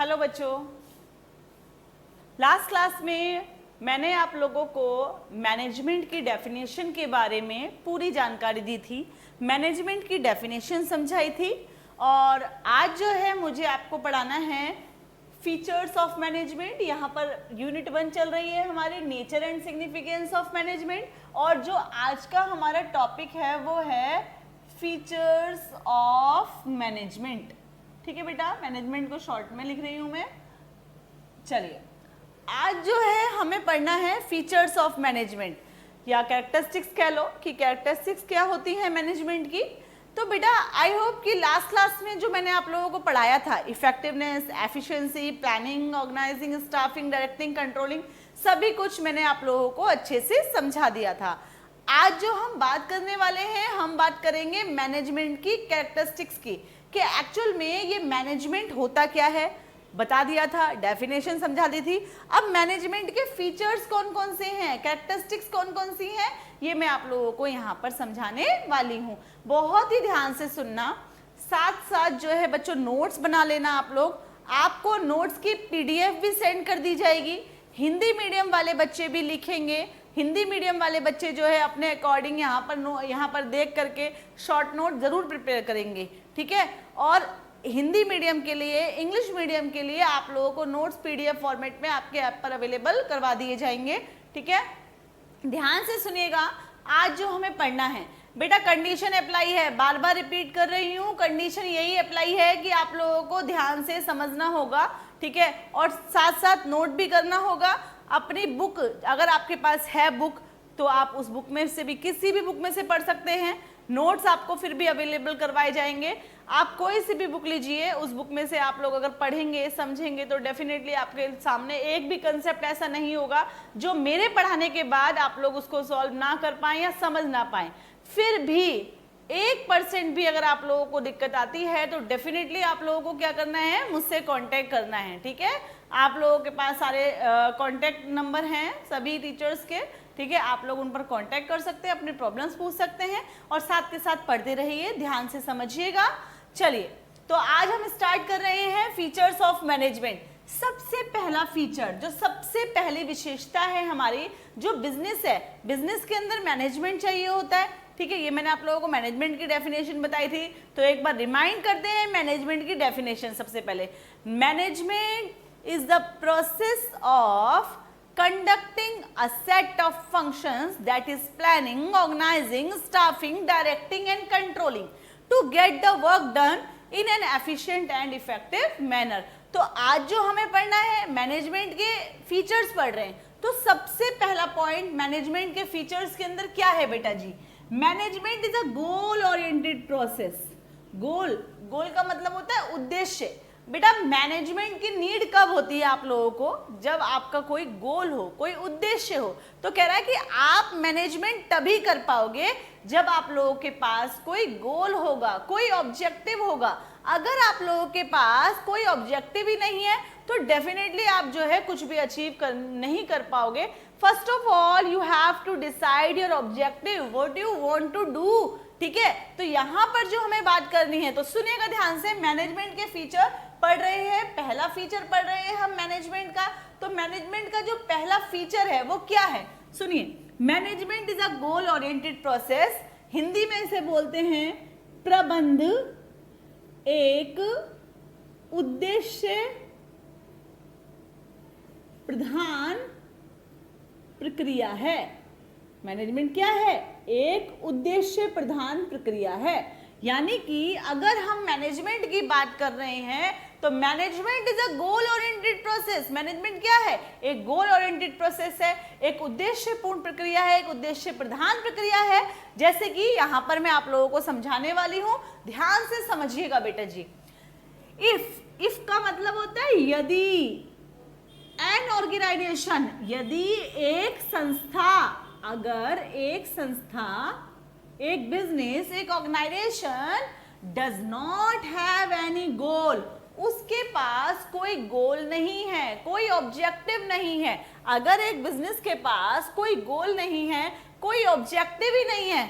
Hello बच्चों, last class में मैंने आप लोगों को मैनेजमेंट की डेफिनेशन के बारे में पूरी जानकारी दी थी, मैनेजमेंट की डेफिनेशन समझाई थी। और आज जो है मुझे आपको पढ़ाना है फीचर्स ऑफ मैनेजमेंट। यहाँ पर यूनिट 1 चल रही है हमारी, nature and significance of management. और जो आज का हमारा टॉपिक है वो है फीचर्स ऑफ मैनेजमेंट। ठीक है बेटा, मैनेजमेंट को शॉर्ट में लिख रही हूँ मैं। चलिए, आज जो है हमें पढ़ना है फीचर्स ऑफ मैनेजमेंट, या कैरेक्टरिस्टिक्स कह लो कि कैरेक्टरिस्टिक्स क्या होती है मैनेजमेंट की। तो बेटा आई होप कि लास्ट क्लास में जो मैंने आप लोगों को पढ़ाया था, effectiveness, efficiency, planning, organising, staffing, directing, controlling, सभी कुछ मैंने आप लोगों को अच्छे से समझा दिया था। आज जो हम बात करने वाले हैं, हम बात करेंगे मैनेजमेंट की कैरेक्टरिस्टिक्स की, कि एक्चुअल में ये मैनेजमेंट होता क्या है, बता दिया था, डेफिनेशन समझा दी थी। अब मैनेजमेंट के फीचर्स कौन कौन से हैं, कैरेक्टरिस्टिक्स कौन कौन सी हैं, ये मैं आप लोगों को यहाँ पर समझाने वाली हूँ। बहुत ही ध्यान से सुनना, साथ साथ जो है बच्चों नोट्स बना लेना आप लोग। आपको नोट्स की PDF भी सेंड कर दी जाएगी। हिंदी मीडियम वाले बच्चे भी लिखेंगे, हिंदी मीडियम वाले बच्चे जो है अपने अकॉर्डिंग यहाँ पर देख करके शॉर्ट नोट जरूर प्रिपेयर करेंगे, ठीक है। और हिंदी मीडियम के लिए, इंग्लिश मीडियम के लिए आप लोगों को नोट्स PDF फॉर्मेट में आपके ऐप पर अवेलेबल करवा दिए जाएंगे, ठीक है। ध्यान से सुनिएगा, आज जो हमें पढ़ना है बेटा, कंडीशन अप्लाई है, बार बार रिपीट कर रही हूँ, कंडीशन यही अप्लाई है कि आप लोगों को ध्यान से समझना होगा, ठीक है। और साथ साथ नोट भी करना होगा। अपनी बुक, अगर आपके पास है बुक, तो आप उस बुक में से भी, किसी भी बुक में से पढ़ सकते हैं। नोट्स आपको फिर भी अवेलेबल करवाए जाएंगे। आप कोई सी भी बुक लीजिए, उस बुक में से आप लोग अगर पढ़ेंगे, समझेंगे, तो डेफिनेटली आपके सामने एक भी कंसेप्ट ऐसा नहीं होगा जो मेरे पढ़ाने के बाद आप लोग उसको सॉल्व ना कर पाएं या समझ ना पाएं। फिर भी 1% भी अगर आप लोगों को दिक्कत आती है तो डेफिनेटली आप लोगों को क्या करना है, मुझसे कांटेक्ट करना है, ठीक है। आप लोगों के पास सारे कांटेक्ट नंबर हैं सभी टीचर्स के, ठीक है। आप लोग उन पर कांटेक्ट कर सकते हैं, अपने प्रॉब्लम्स पूछ सकते हैं, और साथ के साथ पढ़ते रहिए, ध्यान से समझिएगा। चलिए, तो आज हम स्टार्ट कर रहे हैं फीचर्स ऑफ मैनेजमेंट। सबसे पहला फीचर, जो सबसे पहली विशेषता है हमारी, जो बिजनेस है, बिजनेस के अंदर मैनेजमेंट चाहिए होता है, ठीक है। ये मैंने आप लोगों को मैनेजमेंट की डेफिनेशन बताई थी, तो एक बार रिमाइंड करते हैं मैनेजमेंट की डेफिनेशन। सबसे पहले, management is the process of conducting a set of functions, that is planning, organizing, staffing, directing and controlling to get the work done in an efficient and effective manner। तो आज जो हमें पढ़ना है, management के features पढ़ रहे हैं। तो सबसे पहला पॉइंट मैनेजमेंट के फीचर्स के अंदर क्या है बेटा जी, management is a goal oriented process. Goal, goal का मतलब होता है उद्देश्य। बेटा मैनेजमेंट की नीड कब होती है आप लोगों को, जब आपका कोई गोल हो, कोई उद्देश्य हो। तो कह रहा है कि आप मैनेजमेंट तभी कर पाओगे जब आप लोगों के पास कोई गोल होगा, कोई ऑब्जेक्टिव होगा। अगर आप लोगों के पास कोई ऑब्जेक्टिव ही नहीं है तो डेफिनेटली आप जो है कुछ भी नहीं कर पाओगे। First of all you have to decide your objective, what you want to do, ठीक है। तो यहाँ पर जो हमें बात करनी है, तो सुनिएगा ध्यान से, मैनेजमेंट के फीचर पढ़ रहे हैं, पहला फीचर पढ़ रहे हैं हम मैनेजमेंट का। तो मैनेजमेंट का जो पहला फीचर है वो क्या है, सुनिए। Management is a goal oriented process, Hindi में इसे बोलते हैं प्रबंध एक उद्देश्य प्रधान प्रक्रिया है। मैनेजमेंट क्या है, एक उद्देश्य प्रधान प्रक्रिया है। यानी कि अगर हम मैनेजमेंट की बात कर रहे हैं तो management is a goal oriented process. Management क्या है, एक गोल ओरिएंटेड प्रोसेस है, एक उद्देश्यपूर्ण प्रक्रिया है, एक उद्देश्य प्रधान प्रक्रिया है। जैसे कि यहां पर मैं आप लोगों को समझाने वाली हूं, ध्यान से समझिएगा बेटा जी। इफ का मतलब होता है यदि, एन ऑर्गेनाइजेशन, यदि एक संस्था, अगर एक संस्था, एक बिजनेस, एक organisation does not have any goal, उसके पास कोई गोल नहीं है, कोई ऑब्जेक्टिव नहीं है। अगर एक बिजनेस के पास कोई गोल नहीं है, कोई ऑब्जेक्टिव ही नहीं है,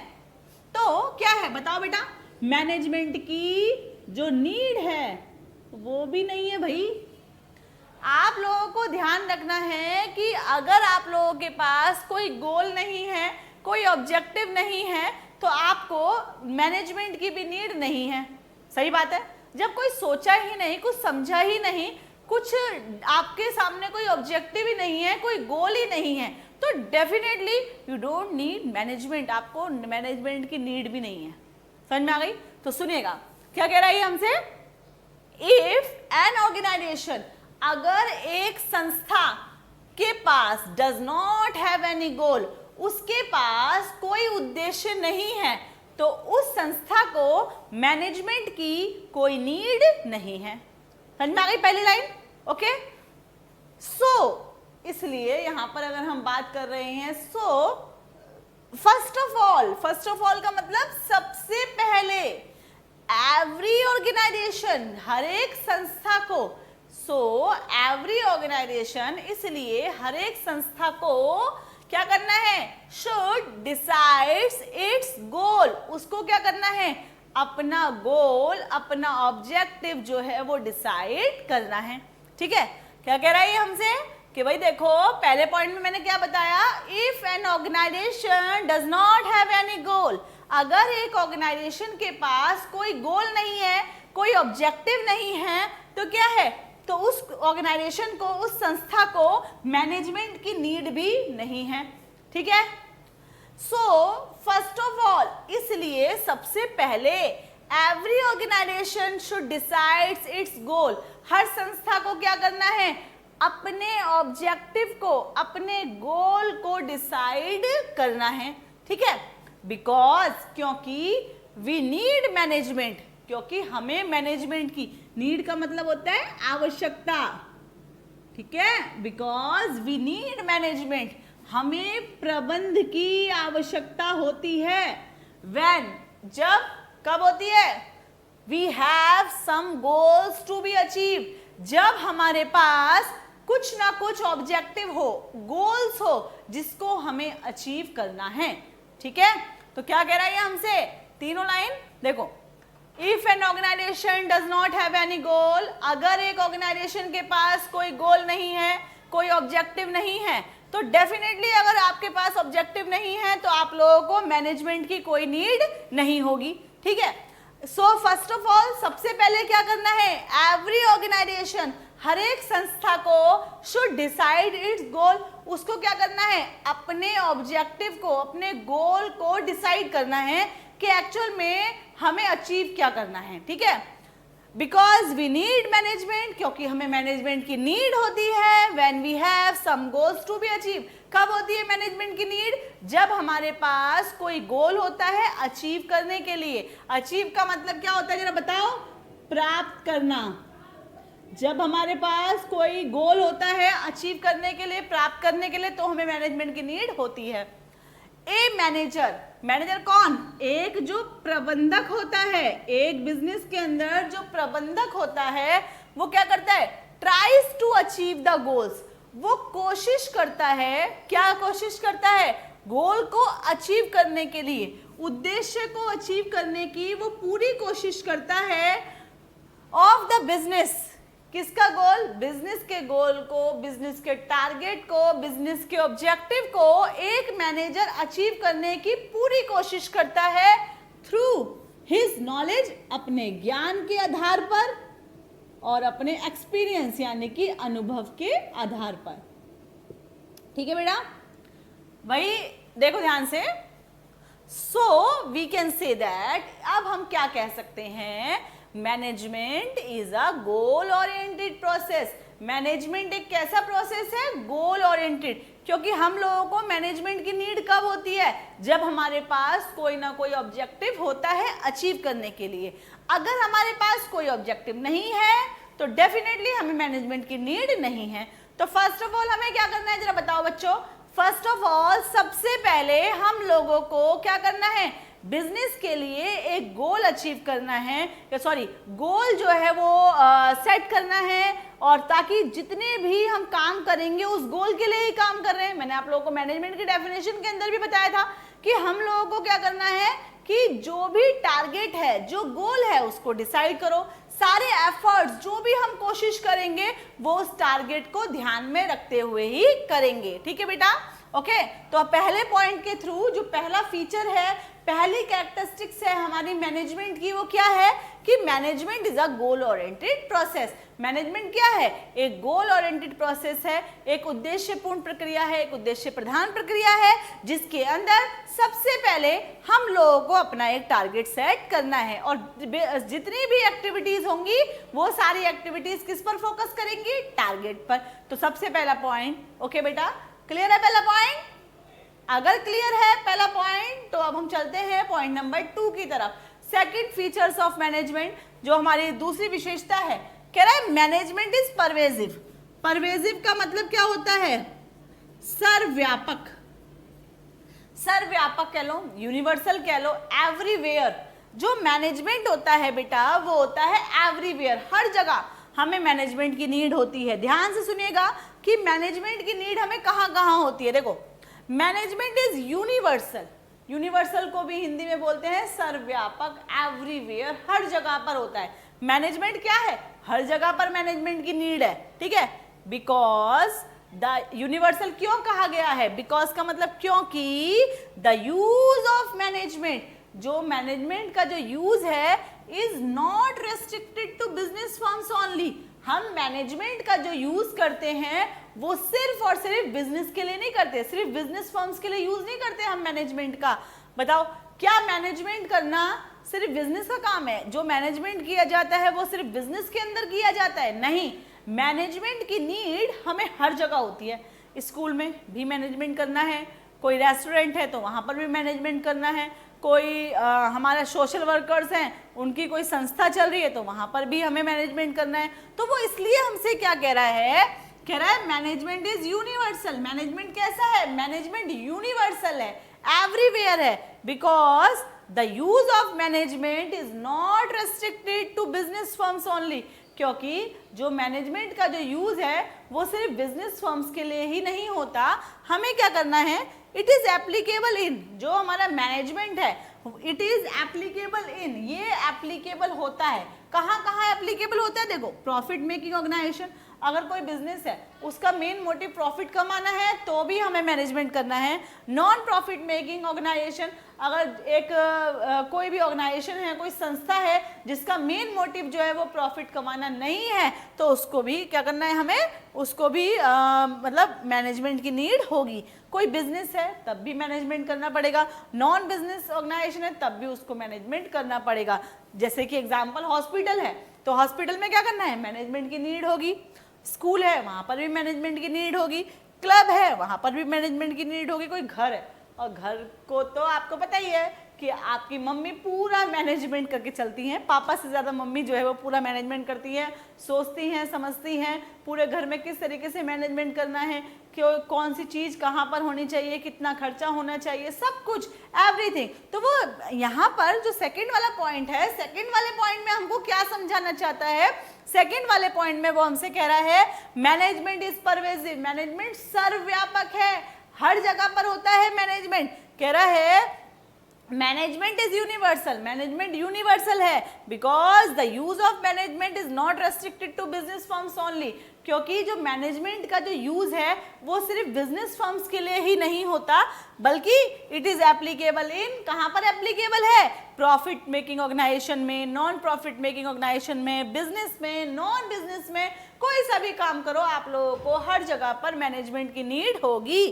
तो क्या है बताओ बेटा, मैनेजमेंट की जो नीड है वो भी नहीं है भाई, आप लोगों को ध्यान रखना है कि अगर आप लोगों के पास कोई गोल नहीं है, कोई ऑब्जेक्टिव नहीं है, तो आपको मैनेजमेंट की भी नीड नहीं है। सही बात है। जब कोई सोचा ही नहीं, कुछ समझा ही नहीं, कुछ आपके सामने कोई ऑब्जेक्टिव ही नहीं है, कोई गोल ही नहीं है, तो definitely you don't need management. आपको मैनेजमेंट की नीड भी नहीं है। समझ में आ गई? तो सुनिएगा क्या कह रहा है हमसे। इफ एन ऑर्गेनाइजेशन, अगर एक संस्था के पास does not have any goal, उसके पास कोई उद्देश्य नहीं है, तो उस संस्था को मैनेजमेंट की कोई नीड नहीं है। समझ में आ गई पहली लाइन? ओके। सो इसलिए यहां पर अगर हम बात कर रहे हैं, सो फर्स्ट ऑफ ऑल का मतलब सबसे पहले, एवरी ऑर्गेनाइजेशन, हर एक संस्था को, सो एवरी ऑर्गेनाइजेशन, इसलिए हर एक संस्था को क्या करना है, शुड डिसाइड्स इट्स गोल, उसको क्या करना है, अपना गोल, अपना ऑब्जेक्टिव जो है वो डिसाइड करना है। ठीक है। क्या कह रहा है ये हमसे कि भाई देखो, पहले पॉइंट में मैंने क्या बताया, if an organisation does not have any goal, अगर एक ऑर्गेनाइजेशन के पास कोई गोल नहीं है, कोई ऑब्जेक्टिव नहीं है, तो क्या है, तो उस ऑर्गेनाइजेशन को, उस संस्था को मैनेजमेंट की नीड भी नहीं है। ठीक है। सो फर्स्ट ऑफ ऑल, इसलिए सबसे पहले every organisation should decides its goal, हर संस्था को क्या करना है, अपने ऑब्जेक्टिव को, अपने गोल को डिसाइड करना है। ठीक है। बिकॉज, क्योंकि वी नीड मैनेजमेंट, क्योंकि हमें मैनेजमेंट की, नीड का मतलब होता है आवश्यकता। ठीक है। बिकॉज वी नीड मैनेजमेंट, हमें प्रबंध की आवश्यकता होती है। व्हेन, जब, कब होती है, we have some goals to be achieve, जब हमारे पास कुछ ना कुछ ऑब्जेक्टिव हो, गोल्स हो, जिसको हमें अचीव करना है। ठीक है। तो क्या कह रहा है हमसे, तीनों लाइन देखो। If an organisation does not have any goal, अगर एक ऑर्गेनाइजेशन के पास कोई गोल नहीं है, कोई ऑब्जेक्टिव नहीं है, तो डेफिनेटली अगर आपके पास ऑब्जेक्टिव नहीं है तो आप लोगों को मैनेजमेंट की कोई नीड नहीं होगी। ठीक है। सो फर्स्ट ऑफ ऑल, सबसे पहले क्या करना है, एवरी ऑर्गेनाइजेशन, हर एक संस्था को शुड डिसाइड इट्स गोल, उसको क्या करना है, अपने ऑब्जेक्टिव को, अपने गोल को डिसाइड करना है कि एक्चुअल में हमें अचीव क्या करना है। ठीक है। बिकॉज वी नीड मैनेजमेंट, क्योंकि हमें मैनेजमेंट की नीड होती है। When we have some goals to be achieve, कब होती है मैनेजमेंट की नीड, जब हमारे पास कोई गोल होता है अचीव करने के लिए। अचीव का मतलब क्या होता है जरा बताओ, प्राप्त करना। जब हमारे पास कोई गोल होता है अचीव करने के लिए, प्राप्त करने के लिए, तो हमें मैनेजमेंट की नीड होती है। ए मैनेजर, मैनेजर कौन, एक जो प्रबंधक होता है, एक बिजनेस के अंदर जो प्रबंधक होता है, वो क्या करता है, tries to achieve the goals, वो कोशिश करता है, क्या कोशिश करता है, गोल को अचीव करने के लिए, उद्देश्य को अचीव करने की वो पूरी कोशिश करता है। ऑफ द बिजनेस, किसका गोल, बिजनेस के गोल को, बिजनेस के टारगेट को, बिजनेस के ऑब्जेक्टिव को एक मैनेजर अचीव करने की पूरी कोशिश करता है थ्रू हिज नॉलेज, अपने ज्ञान के आधार पर और अपने एक्सपीरियंस यानी कि अनुभव के आधार पर। ठीक है बेटा, वही देखो ध्यान से। So we can say that, अब हम क्या कह सकते हैं, management is a goal oriented process. Management एक कैसा प्रोसेस है, गोल ओरिएंटेड, क्योंकि हम लोगों को मैनेजमेंट की नीड कब होती है, जब हमारे पास कोई ना कोई ऑब्जेक्टिव होता है अचीव करने के लिए। अगर हमारे पास कोई ऑब्जेक्टिव नहीं है तो डेफिनेटली हमें मैनेजमेंट की नीड नहीं है। तो फर्स्ट ऑफ ऑल हमें क्या करना है जरा बताओ बच्चों। फर्स्ट ऑफ ऑल सबसे पहले हम लोगों को क्या करना है, बिजनेस के लिए एक गोल अचीव करना है, या सॉरी गोल जो है वो सेट करना है, और ताकि जितने भी हम काम करेंगे उस गोल के लिए ही काम कर रहे हैं। मैंने आप लोगों को मैनेजमेंट की डेफिनेशन के अंदर भी बताया था कि हम लोगों को क्या करना है कि जो भी टारगेट है, जो गोल है, उसको डिसाइड करो। सारे एफर्ट्स जो भी हम कोशिश करेंगे वो उस टारगेट को ध्यान में रखते हुए ही करेंगे। ठीक है बेटा, ओके। तो पहले पॉइंट के थ्रू जो पहला फीचर है, पहली कैरेक्टरिस्टिक्स है हमारी मैनेजमेंट की, वो क्या है कि management is a goal oriented process. Management क्या है? एक गोल ओरिएंटेड प्रोसेस है, एक उद्देश्यपूर्ण प्रक्रिया है, एक उद्देश्य प्रधान प्रक्रिया है, जिसके अंदर सबसे पहले हम लोगों को अपना एक टारगेट सेट करना है और जितनी भी एक्टिविटीज होंगी वो सारी एक्टिविटीज किस पर फोकस करेंगी? टारगेट पर। तो सबसे पहला पॉइंट, ओके बेटा, क्लियर है पहला पॉइंट? अगर क्लियर है पहला पॉइंट तो अब हम चलते हैं पॉइंट नंबर 2 की तरफ। सेकंड फीचर्स ऑफ मैनेजमेंट, जो हमारी दूसरी विशेषता है, कह रहा है मैनेजमेंट इज परवेजिव। परवेजिव का मतलब क्या होता है? सर्वव्यापक। सर्वव्यापक कह लो, यूनिवर्सल कह लो, एवरीवेयर। जो मैनेजमेंट होता है बेटा वो होता है एवरीवेयर, हर जगह हमें मैनेजमेंट की नीड होती है। ध्यान से सुनिएगा कि मैनेजमेंट की नीड हमें कहाँ कहाँ होती है। देखो, मैनेजमेंट इज यूनिवर्सल। यूनिवर्सल को भी हिंदी में बोलते हैं सर्वव्यापक, एवरीवेयर, हर जगह पर होता है। मैनेजमेंट क्या है? हर जगह पर मैनेजमेंट की नीड है। ठीक है, बिकॉज द यूनिवर्सल क्यों कहा गया है? बिकॉज का मतलब क्योंकि द यूज ऑफ मैनेजमेंट, जो मैनेजमेंट का जो यूज है, is not restricted to business firms only. हम मैनेजमेंट का जो यूज करते हैं वो सिर्फ और सिर्फ बिजनेस के लिए नहीं करते, सिर्फ बिजनेस फर्म्स के लिए यूज नहीं करते हम मैनेजमेंट का। बताओ, क्या मैनेजमेंट करना सिर्फ बिजनेस का काम है? जो मैनेजमेंट किया जाता है वो सिर्फ बिजनेस के अंदर किया जाता है? नहीं, मैनेजमेंट की नीड हमें हर जगह होती है। स्कूल में भी मैनेजमेंट करना है, कोई रेस्टोरेंट है तो वहाँ पर भी मैनेजमेंट करना है, कोई हमारा सोशल वर्कर्स हैं उनकी कोई संस्था चल रही है तो वहाँ पर भी हमें मैनेजमेंट करना है। तो वो इसलिए हमसे क्या कह रहा है? कह रहा है मैनेजमेंट इज यूनिवर्सल। मैनेजमेंट कैसा है? मैनेजमेंट यूनिवर्सल है, एवरीवेयर है, because the use of management is not restricted to business firms only. क्योंकि जो मैनेजमेंट का जो यूज है वो सिर्फ बिजनेस फर्म्स के लिए ही नहीं होता। हमें क्या करना है? इट इज एप्लीकेबल इन, जो हमारा मैनेजमेंट है इट इज एप्लीकेबल इन, ये एप्लीकेबल होता है। कहाँ कहाँ एप्लीकेबल होता है? देखो, प्रॉफिट मेकिंग ऑर्गेनाइजेशन, अगर कोई बिजनेस है उसका मेन मोटिव प्रॉफिट कमाना है तो भी हमें मैनेजमेंट करना है। नॉन प्रॉफिट मेकिंग ऑर्गेनाइजेशन, अगर एक कोई भी ऑर्गेनाइजेशन है, कोई संस्था है जिसका मेन मोटिव जो है वो प्रॉफिट कमाना नहीं है, तो उसको भी क्या करना है? हमें उसको भी मतलब मैनेजमेंट की नीड होगी। कोई बिजनेस है तब भी मैनेजमेंट करना पड़ेगा, नॉन बिजनेस ऑर्गेनाइजेशन है तब भी उसको मैनेजमेंट करना पड़ेगा। जैसे कि एग्जाम्पल हॉस्पिटल है तो हॉस्पिटल में क्या करना है? मैनेजमेंट की नीड होगी। स्कूल है वहाँ पर भी मैनेजमेंट की नीड होगी, क्लब है वहाँ पर भी मैनेजमेंट की नीड होगी, कोई घर है, और घर को तो आपको पता ही है कि आपकी मम्मी पूरा मैनेजमेंट करके चलती हैं। पापा से ज़्यादा मम्मी जो है वो पूरा मैनेजमेंट करती हैं, सोचती हैं, समझती हैं पूरे घर में किस तरीके से मैनेजमेंट करना है, क्यों, कौन सी चीज़ कहाँ पर होनी चाहिए, कितना खर्चा होना चाहिए, सब कुछ, एवरीथिंग। तो वो यहाँ पर जो सेकंड वाला पॉइंट है, सेकंड वाले पॉइंट में हमको क्या समझाना चाहता है? सेकंड वाले पॉइंट में वो हमसे कह रहा है मैनेजमेंट इज परवेसिव, मैनेजमेंट सर्वव्यापक है, हर जगह पर होता है मैनेजमेंट। कह रहा है management is universal, management universal है, because the use of management is not restricted to business firms only. क्योंकि जो मैनेजमेंट का जो यूज है वो सिर्फ बिजनेस फर्म्स के लिए ही नहीं होता, बल्कि इट इज एप्लीकेबल इन, कहाँ पर एप्लीकेबल है? प्रॉफिट मेकिंग ऑर्गेनाइजेशन में, नॉन प्रॉफिट मेकिंग ऑर्गेनाइजेशन में, बिजनेस में, नॉन बिजनेस में, कोई सा भी काम करो आप लोगों को हर जगह पर मैनेजमेंट की नीड होगी।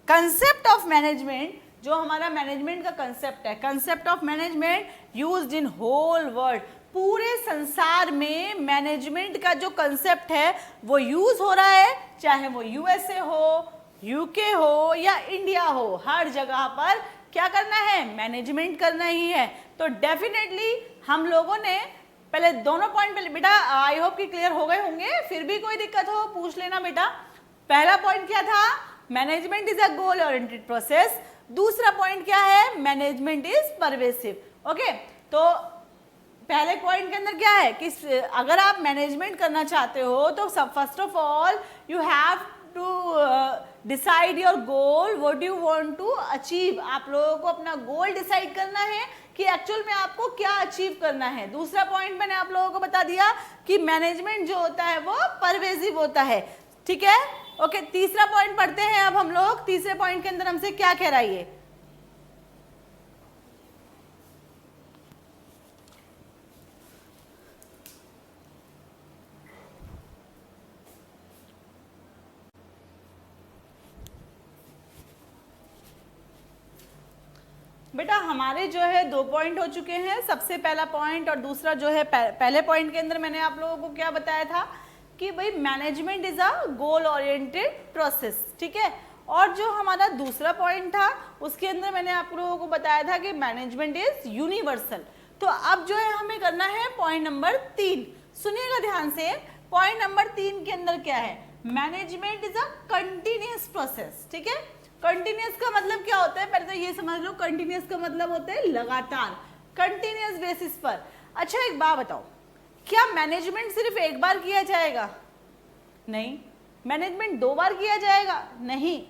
कंसेप्ट ऑफ मैनेजमेंट, जो हमारा मैनेजमेंट का कंसेप्ट है, concept of management used in whole world, पूरे संसार में मैनेजमेंट का जो कंसेप्ट है वो यूज हो रहा है, चाहे वो यूएसए हो, यूके हो या इंडिया हो, हर जगह पर क्या करना है? मैनेजमेंट करना ही है। तो डेफिनेटली हम लोगों ने पहले दोनों पॉइंट पहले बेटा आई होप कि क्लियर हो गए होंगे, फिर भी कोई दिक्कत हो पूछ लेना बेटा। पहला पॉइंट क्या था? Management is a goal oriented process. दूसरा पॉइंट क्या है? Management is pervasive. ओके, तो पहले पॉइंट के अंदर क्या है कि अगर आप मैनेजमेंट करना चाहते हो तो सब first of all you have to decide your goal, what you want to achieve. आप लोगों को अपना गोल डिसाइड करना है कि एक्चुअल में आपको क्या अचीव करना है। दूसरा पॉइंट मैंने आप लोगों को बता दिया कि मैनेजमेंट जो होता है वो परवेजिव होता है, ठीक है। ओके, तीसरा पॉइंट पढ़ते हैं अब हम लोग। तीसरे पॉइंट के अंदर हमसे क्या कह रहा है ये, बेटा हमारे जो है 2 पॉइंट हो चुके हैं। सबसे पहला पॉइंट और दूसरा जो है पहले पॉइंट के अंदर मैंने आप लोगों को क्या बताया था कि भाई management is a goal oriented process, ठीक है। और जो हमारा दूसरा पॉइंट था उसके अंदर मैंने आप लोगों को बताया था कि मैनेजमेंट इज यूनिवर्सल। तो अब जो है हमें करना है पॉइंट नंबर 3। सुनिएगा ध्यान से, पॉइंट नंबर 3 के अंदर क्या है, management is a continuous process, ठीक है। कंटिन्यूअस का मतलब क्या होता है, पहले तो ये समझ लो, कंटिन्यूअस का मतलब होता है लगातार, कंटिन्यूअस बेसिस पर। अच्छा एक बात बताओ, क्या मैनेजमेंट सिर्फ एक बार किया जाएगा? नहीं। मैनेजमेंट 2 बार किया जाएगा? नहीं।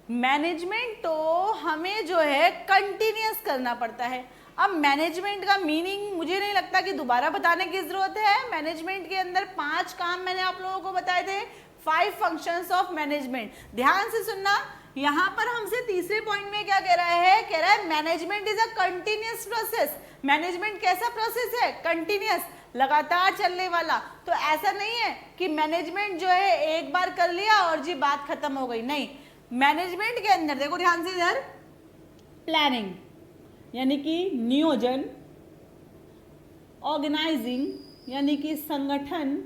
मैनेजमेंट तो हमें जो है कंटिन्यूअस करना पड़ता है। अब मैनेजमेंट का मीनिंग मुझे नहीं लगता कि दोबारा बताने की जरूरत है। मैनेजमेंट के अंदर 5 काम मैंने आप लोगों को बताए थे, 5 फंक्शंस ऑफ मैनेजमेंट। ध्यान से सुनना, यहाँ पर हमसे तीसरे पॉइंट में क्या कह रहा है, कह रहा है management is a continuous process. Management कैसा प्रोसेस है? कंटिन्यूअस, लगातार चलने वाला। तो ऐसा नहीं है कि मैनेजमेंट जो है एक बार कर लिया और जी बात खत्म हो गई, नहीं। मैनेजमेंट के अंदर देखो ध्यान से इधर, प्लानिंग यानी कि नियोजन, ऑर्गेनाइजिंग यानी कि संगठन,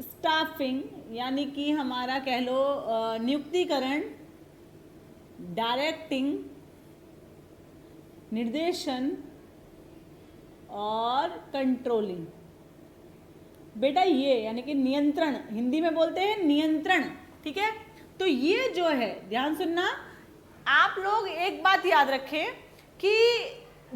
स्टाफिंग यानी कि हमारा कह लो नियुक्तिकरण, डायरेक्टिंग निर्देशन और कंट्रोलिंग। बेटा ये यानी कि नियंत्रण, हिंदी में बोलते हैं नियंत्रण, ठीक है। तो ये जो है ध्यान सुनना, आप लोग एक बात याद रखें कि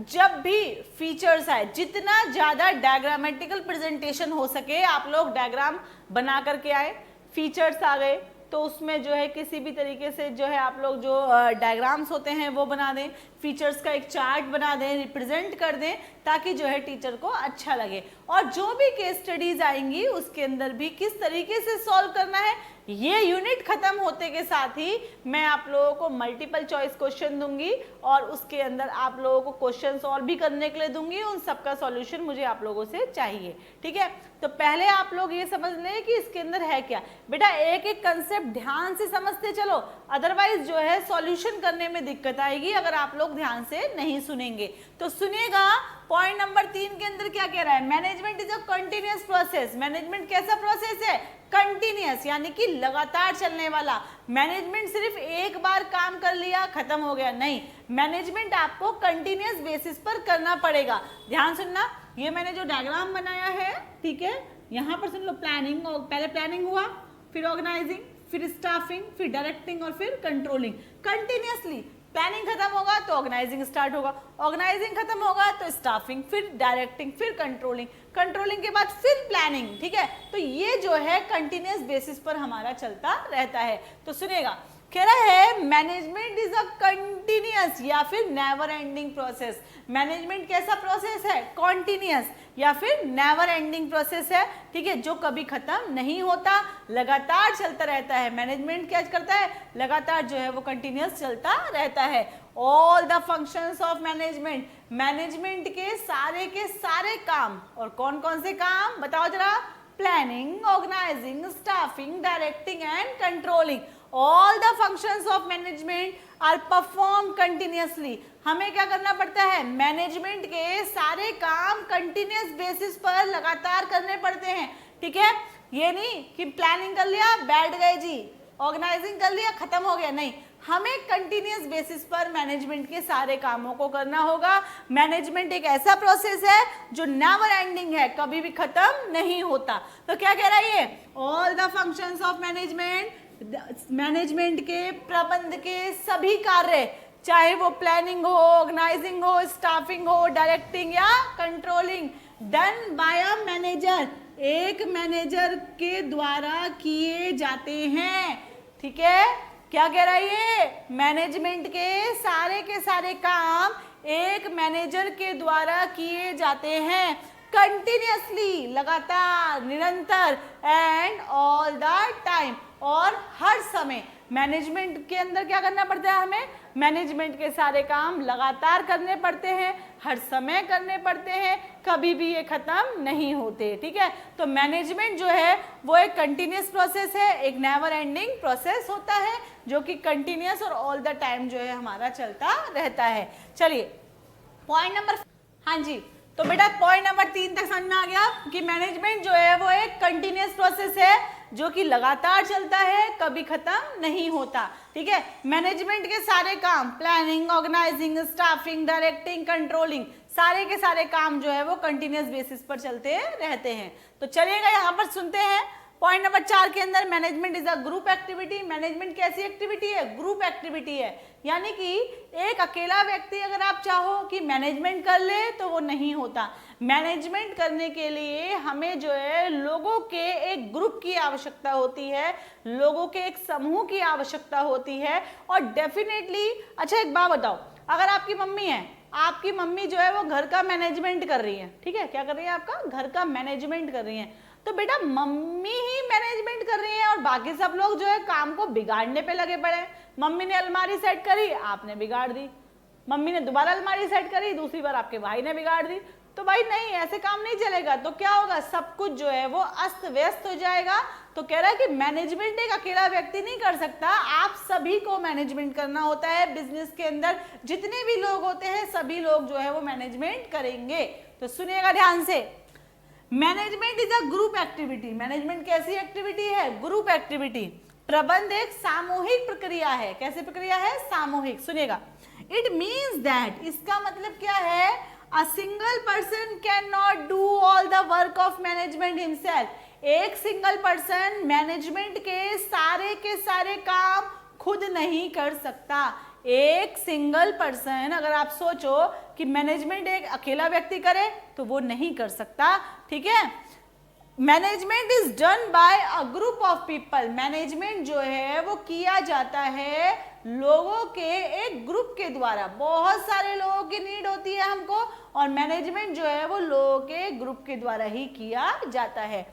जब भी फीचर्स आए, जितना ज़्यादा डायग्रामेटिकल प्रेजेंटेशन हो सके आप लोग डायग्राम बना करके आए। फीचर्स आ गए तो उसमें जो है किसी भी तरीके से जो है आप लोग जो डायग्राम्स होते हैं वो बना दें, फीचर्स का एक चार्ट बना दें, रिप्रेजेंट कर दें, ताकि जो है टीचर को अच्छा लगे। और जो भी केस स्टडीज आएंगी उसके अंदर भी किस तरीके से सॉल्व करना है, ये यूनिट खत्म होते के साथ ही मैं आप लोगों को मल्टीपल चॉइस क्वेश्चन दूंगी और उसके अंदर आप लोगों को क्वेश्चन सॉल्व भी करने के लिए दूंगी। उन सबका सॉल्यूशन मुझे आप लोगों से चाहिए, ठीक है। तो पहले आप लोग ये समझ लें कि इसके अंदर है क्या। बेटा एक एक कंसेप्ट ध्यान से समझते चलो, अदरवाइज जो है सॉल्यूशन करने में दिक्कत आएगी अगर आप लोग ध्यान से नहीं सुनेंगे। तो सुनिएगा, पॉइंट नंबर 3 के अंदर क्या कह रहा है, management is a continuous process. Management कैसा प्रोसेस है? कंटिन्यूअस यानी कि लगातार चलने वाला। मैनेजमेंट सिर्फ एक बार काम कर लिया खत्म हो गया, नहीं। मैनेजमेंट आपको कंटिन्यूअस बेसिस पर करना पड़ेगा। ध्यान सुनना, ये मैंने जो डायग्राम बनाया है, ठीक है, यहाँ पर सुन लो, प्लानिंग, पहले प्लानिंग हुआ, फिर ऑर्गेनाइजिंग, फिर स्टाफिंग, फिर डायरेक्टिंग और फिर कंट्रोलिंग। कंटिन्यूअसली प्लानिंग खत्म होगा तो ऑर्गेनाइजिंग स्टार्ट होगा, ऑर्गेनाइजिंग खत्म होगा तो स्टाफिंग, फिर डायरेक्टिंग, फिर कंट्रोलिंग, कंट्रोलिंग के बाद फिर प्लानिंग, ठीक है। तो ये जो है कंटिन्यूअस बेसिस पर हमारा चलता रहता है। तो सुनेगा, कह रहा है मैनेजमेंट इज अ कंटिन्यूअस या फिर नेवर एंडिंग प्रोसेस। मैनेजमेंट कैसा प्रोसेस है? कॉन्टिन्यूअस या फिर नेवर एंडिंग प्रोसेस है, ठीक है, जो कभी खत्म नहीं होता, लगातार चलता रहता है। मैनेजमेंट क्या करता है? लगातार जो है वो कंटिन्यूअस चलता रहता है। All the functions of management, management के सारे काम, और कौन कौन से काम बताओ जरा, planning, organising, staffing, directing and controlling, all the functions of management are performed continuously। हमें क्या करना पड़ता है? मैनेजमेंट के सारे काम कंटिन्यूअस बेसिस पर लगातार करने पड़ते हैं, ठीक है। ये नहीं कि प्लानिंग कर लिया बैठ गए जी, ऑर्गेनाइजिंग कर लिया खत्म हो गया, नहीं। हमें कंटिन्यूअस बेसिस पर मैनेजमेंट के सारे कामों को करना होगा। मैनेजमेंट एक ऐसा प्रोसेस है जो नेवर एंडिंग है, कभी भी खत्म नहीं होता। तो क्या कह रहा है ये, all the functions of management, management के प्रबंध के सभी कार्य, चाहे वो प्लानिंग हो, ऑर्गेनाइजिंग हो, स्टाफिंग हो, डायरेक्टिंग या controlling, done by a manager, एक मैनेजर के द्वारा किए जाते हैं, ठीक है। क्या कह रहा है ये, मैनेजमेंट के सारे काम एक मैनेजर के द्वारा किए जाते हैं कंटिन्यूअसली, लगातार, निरंतर, एंड ऑल द टाइम, और हर समय। मैनेजमेंट के अंदर क्या करना पड़ता है हमें? मैनेजमेंट के सारे काम लगातार करने पड़ते हैं, हर समय करने पड़ते हैं, कभी भी ये खत्म नहीं होते। ठीक है, तो मैनेजमेंट जो है वो एक कंटिन्यूअस प्रोसेस है, एक नेवर एंडिंग प्रोसेस होता है जो कि कंटिन्यूअस और ऑल द टाइम जो है हमारा चलता रहता है। चलिए पॉइंट नंबर, हाँ जी, तो बेटा पॉइंट नंबर 3 तक समझ में आ गया कि मैनेजमेंट जो है वो एक कंटिन्यूअस प्रोसेस है जो कि लगातार चलता है, कभी खत्म नहीं होता। ठीक है, मैनेजमेंट के सारे काम, planning, organising, staffing, directing, controlling, सारे के सारे काम जो है वो कंटिन्यूअस बेसिस पर चलते रहते हैं। तो चलिएगा यहाँ पर सुनते हैं पॉइंट नंबर 4 के अंदर, management is a group activity. Management कैसी एक्टिविटी है? ग्रुप एक्टिविटी है, यानी कि एक अकेला व्यक्ति अगर आप चाहो कि मैनेजमेंट कर ले तो वो नहीं होता। मैनेजमेंट करने के लिए हमें जो है लोगों के एक ग्रुप की आवश्यकता होती है, लोगों के एक समूह की आवश्यकता होती है। और डेफिनेटली, अच्छा एक बात बताओ, अगर आपकी मम्मी है, आपकी मम्मी जो है वो घर का मैनेजमेंट कर रही है, ठीक है, क्या कर रही है? आपका घर का मैनेजमेंट कर रही है, तो बेटा मम्मी ही मैनेजमेंट कर रही है और बाकी सब लोग जो है काम को बिगाड़ने पे लगे पड़े। मम्मी ने अलमारी सेट करी, आपने बिगाड़ दी। मम्मी ने दोबारा अलमारी सेट करी, दूसरी बार आपके भाई ने बिगाड़ दी। तो भाई नहीं, ऐसे काम नहीं चलेगा। तो क्या होगा? सब कुछ जो है वो अस्त व्यस्त हो जाएगा। तो कह रहा है कि मैनेजमेंट एक अकेला व्यक्ति नहीं कर सकता, आप सभी को मैनेजमेंट करना होता है। बिजनेस के अंदर जितने भी लोग होते हैं सभी लोग जो है वो मैनेजमेंट करेंगे। तो सुनिएगा ध्यान से, management is a group activity. Management कैसी एक्टिविटी है? Group activity. प्रबंध एक सामूहिक प्रक्रिया है। कैसी प्रक्रिया है? सामूहिक। सुनिएगा, इट मीन्स दैट, इसका मतलब क्या है? A single person can not do all the work of management himself. एक सिंगल पर्सन मैनेजमेंट के सारे काम खुद नहीं कर सकता। एक सिंगल पर्सन, अगर आप सोचो कि मैनेजमेंट एक अकेला व्यक्ति करे तो वो नहीं कर सकता। ठीक है, management is done by a group of people. Management जो है वो किया जाता है लोगों के एक ग्रुप के द्वारा। बहुत सारे लोगों की नीड होती है हमको, और मैनेजमेंट जो है वो लोगों के ग्रुप के द्वारा ही किया जाता है।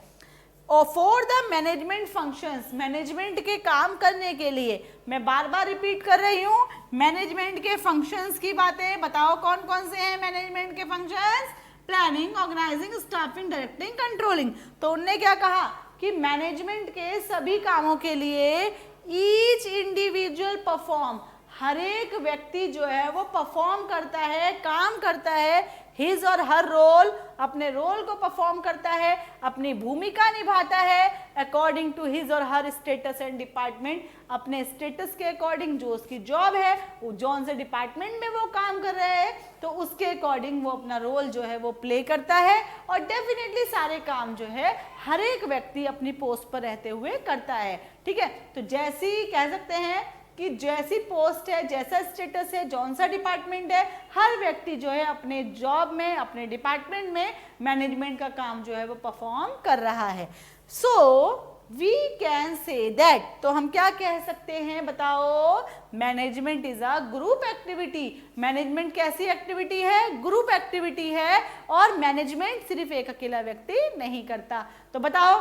और for the management functions, management के काम करने के लिए, मैं बार बार रिपीट कर रही हूँ, मैनेजमेंट के फंक्शंस की बातें बताओ कौन कौन से हैं मैनेजमेंट के functions? Planning, organising, staffing, directing, controlling. तो उनने क्या कहा कि मैनेजमेंट के सभी कामों के लिए ईच इंडिविजुअल परफॉर्म, हर एक व्यक्ति जो है वो परफॉर्म करता है, काम करता है, हिज और हर रोल, अपने रोल को परफॉर्म करता है, अपनी भूमिका निभाता है, अकॉर्डिंग टू हिज और हर स्टेटस एंड डिपार्टमेंट, अपने स्टेटस के अकॉर्डिंग, जो उसकी जॉब है, वो जौन से डिपार्टमेंट में वो काम कर रहे हैं तो उसके अकॉर्डिंग वो अपना रोल जो है वो प्ले करता है। और डेफिनेटली सारे काम जो है हर एक व्यक्ति अपनी पोस्ट पर रहते हुए करता है। ठीक है, तो जैसी कह सकते हैं कि जैसी पोस्ट है, जैसा स्टेटस है, जौन सा डिपार्टमेंट है, हर व्यक्ति जो है अपने जॉब में, अपने डिपार्टमेंट में मैनेजमेंट का काम जो है वो परफॉर्म कर रहा है। So we can say that, तो हम क्या कह सकते हैं बताओ? Management is a group activity. Management कैसी एक्टिविटी है? ग्रुप एक्टिविटी है, और मैनेजमेंट सिर्फ एक अकेला व्यक्ति नहीं करता। तो बताओ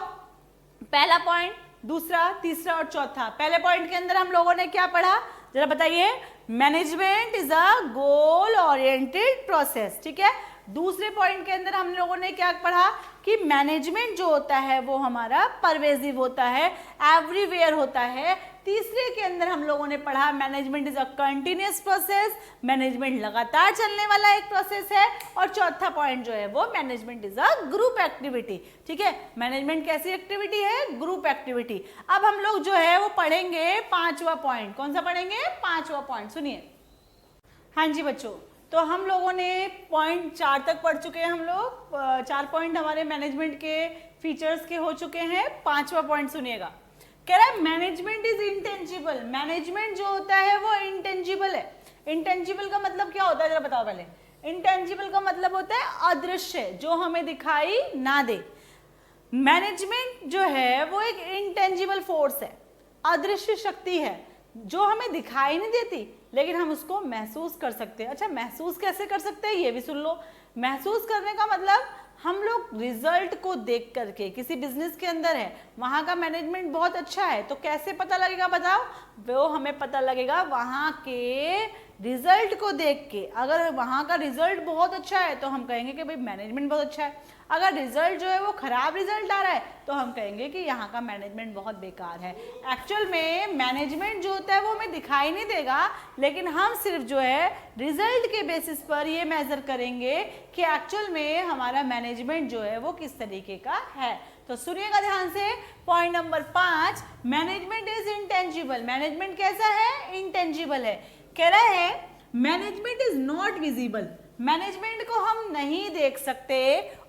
पहला पॉइंट, दूसरा, तीसरा और चौथा। पहले पॉइंट के अंदर हम लोगों ने क्या पढ़ा, जरा बताइए? Management is a goal oriented process. ठीक है, दूसरे पॉइंट के अंदर हम लोगों ने क्या पढ़ा कि मैनेजमेंट जो होता है वो हमारा परवेजिव होता है, एवरीवेयर होता है। तीसरे के अंदर हम लोगों ने पढ़ा management is a continuous process, management लगातार चलने वाला एक प्रोसेस है। और चौथा पॉइंट जो है वो management is a group activity. ठीक है, मैनेजमेंट कैसी एक्टिविटी है? Group activity. अब हम लोग जो है वो पढ़ेंगे पांचवा पॉइंट। कौन सा पढ़ेंगे? पांचवा पॉइंट। सुनिए, हाँ जी बच्चों, तो हम लोगों ने पॉइंट 4 तक पढ़ चुके हैं। हम लोग 4 पॉइंट हमारे मैनेजमेंट के फीचर्स के हो चुके हैं। पांचवा पॉइंट सुनिएगा, कह रहा है मैनेजमेंट इज इंटेंजिबल। मैनेजमेंट जो होता है वो इंटेंजिबल है। इंटेंजिबल का मतलब क्या होता है जरा बताओ पहले? इंटेंजिबल का मतलब होता है अदृश्य, जो हमें दिखाई ना दे। मैनेजमेंट जो है वो एक इंटेंजिबल फोर्स है, अदृश्य शक्ति है जो हमें दिखाई नहीं देती लेकिन हम उसको महसूस कर सकते हैं। अच्छा, महसूस कैसे कर सकते हैं ये भी सुन लो। महसूस करने का मतलब हम लोग रिजल्ट को देख करके, किसी बिजनेस के अंदर है, वहाँ का मैनेजमेंट बहुत अच्छा है, तो कैसे पता लगेगा बताओ? वो हमें पता लगेगा वहाँ के रिजल्ट को देख के। अगर वहाँ का रिजल्ट बहुत अच्छा है तो हम कहेंगे कि भाई मैनेजमेंट बहुत अच्छा है। अगर रिजल्ट जो है वो खराब रिजल्ट आ रहा है तो हम कहेंगे कि यहाँ का मैनेजमेंट बहुत बेकार है। एक्चुअल में मैनेजमेंट जो होता है वो हमें दिखाई नहीं देगा, लेकिन हम सिर्फ जो है रिजल्ट के बेसिस पर ये मेजर करेंगे कि एक्चुअल में हमारा मैनेजमेंट जो है वो किस तरीके का है। तो सुनिएगा ध्यान से, point number 5, management is intangible. Management कैसा है? इंटेंजिबल है। कह रहा है management is not visible. Management को हम नहीं देख सकते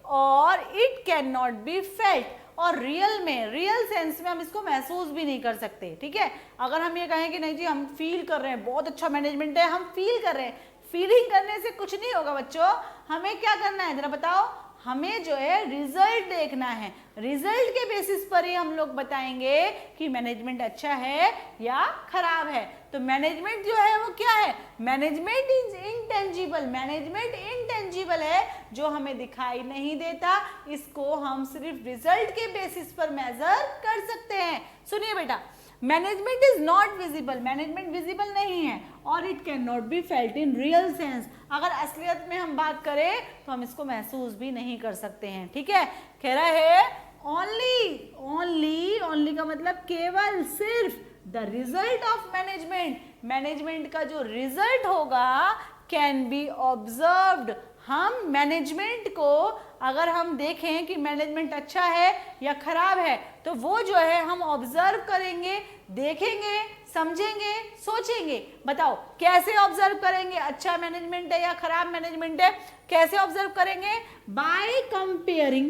और it can not be felt, और रियल में, रियल सेंस में हम इसको महसूस भी नहीं कर सकते। ठीक है, अगर हम ये कहें कि नहीं जी हम फील कर रहे हैं बहुत अच्छा मैनेजमेंट है, हम फील कर रहे हैं, फीलिंग करने से कुछ नहीं होगा बच्चों। हमें क्या करना है जरा बताओ? हमें जो है रिजल्ट देखना है। रिजल्ट के बेसिस पर ही हम लोग बताएंगे कि मैनेजमेंट अच्छा है या खराब है। तो मैनेजमेंट जो है वो क्या है? Management is intangible. Management intangible है, जो हमें दिखाई नहीं देता, इसको हम सिर्फ रिजल्ट के बेसिस पर मेजर कर सकते हैं। सुनिए बेटा, management is not visible. Management visible नहीं है और it can not be felt in real sense. अगर असलियत में हम बात करें तो हम इसको महसूस भी नहीं कर सकते हैं। ठीक है, कह रहा है ओनली, ओनली, ओनली का मतलब केवल, सिर्फ the result of management, management का जो रिजल्ट होगा कैन बी ऑब्जर्व्ड। हम मैनेजमेंट को अगर हम देखें कि मैनेजमेंट अच्छा है या खराब है तो वो जो है हम ऑब्जर्व करेंगे, देखेंगे, समझेंगे, सोचेंगे। बताओ कैसे ऑब्जर्व करेंगे? अच्छा मैनेजमेंट है या खराब मैनेजमेंट है, कैसे ऑब्जर्व करेंगे? बाय कंपेयरिंग,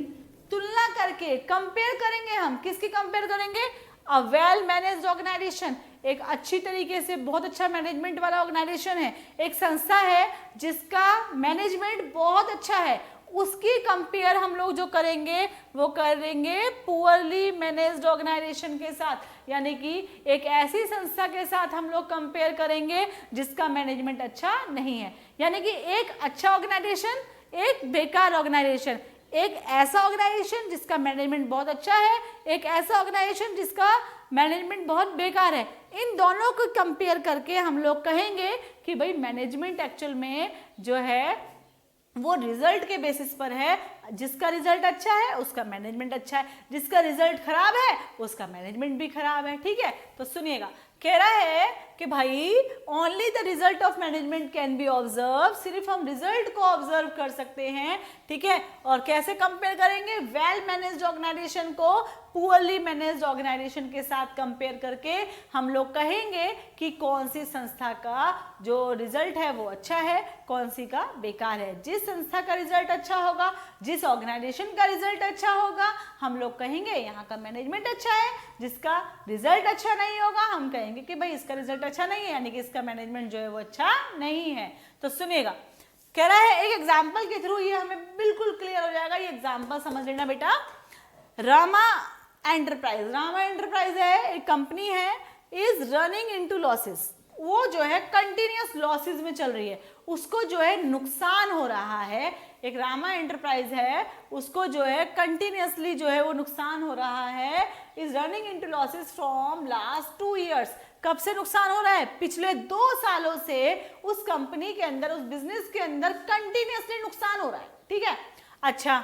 तुलना करके। कंपेयर करेंगे हम, किसकी कंपेयर करेंगे? अ वेल मैनेज्ड ऑर्गेनाइजेशन, एक अच्छी तरीके से बहुत अच्छा मैनेजमेंट वाला ऑर्गेनाइजेशन है, एक संस्था है जिसका मैनेजमेंट बहुत अच्छा है, उसकी कंपेयर हम लोग जो करेंगे वो करेंगे पुअरली मैनेज्ड ऑर्गेनाइजेशन के साथ। यानी कि एक ऐसी संस्था के साथ हम लोग कंपेयर करेंगे जिसका मैनेजमेंट अच्छा नहीं है। यानी कि एक अच्छा ऑर्गेनाइजेशन, एक बेकार ऑर्गेनाइजेशन, एक ऐसा ऑर्गेनाइजेशन जिसका मैनेजमेंट बहुत अच्छा है, एक ऐसा ऑर्गेनाइजेशन जिसका मैनेजमेंट बहुत बेकार है। इन दोनों को कंपेयर करके हम लोग कहेंगे कि भाई मैनेजमेंट एक्चुअल में जो है वो रिजल्ट के बेसिस पर है। जिसका रिजल्ट अच्छा है उसका मैनेजमेंट अच्छा है, जिसका रिजल्ट खराब है उसका मैनेजमेंट भी खराब है। ठीक है, तो सुनिएगा, कह रहा है कि भाई only the result of management can be observe, सिर्फ हम रिजल्ट को ऑब्जर्व कर सकते हैं। ठीक है, और कैसे कंपेयर करेंगे? वेल मैनेज्ड ऑर्गेनाइजेशन को पुअरली मैनेज्ड ऑर्गेनाइजेशन के साथ कंपेयर करके हम लोग कहेंगे कि कौन सी संस्था का जो रिजल्ट है वो अच्छा है, कौन सी का बेकार है। जिस संस्था का रिजल्ट अच्छा होगा, जिस ऑर्गेनाइजेशन का रिजल्ट अच्छा होगा, हम लोग कहेंगे यहाँ का मैनेजमेंट अच्छा है। जिसका रिजल्ट अच्छा नहीं होगा हम कहेंगे कि भाई इसका रिजल्ट अच्छा नहीं है, यानी कि इसका मैनेजमेंट जो है वो अच्छा नहीं है। तो सुनिएगा, कह रहा है एक एग्जाम्पल के थ्रू ये हमें बिल्कुल क्लियर हो जाएगा। ये एग्जाम्पल समझ लेना बेटा। रामा एंटरप्राइज, रामा एंटरप्राइज है, एक कंपनी है, इज रनिंग इनटू लॉसेस। वो जो है कंटिन्यूअस लॉसेस में चल रही है, उसको जो है नुकसान हो रहा है। एक रामा एंटरप्राइज है, उसको जो है कंटिन्यूअसली जो है वो नुकसान हो रहा है। Is running into losses from last 2 years। कब से नुकसान हो रहा है? पिछले 2 सालों से उस कंपनी के अंदर, उस बिजनेस के अंदर कंटिन्यूअसली नुकसान हो रहा है। ठीक है, अच्छा,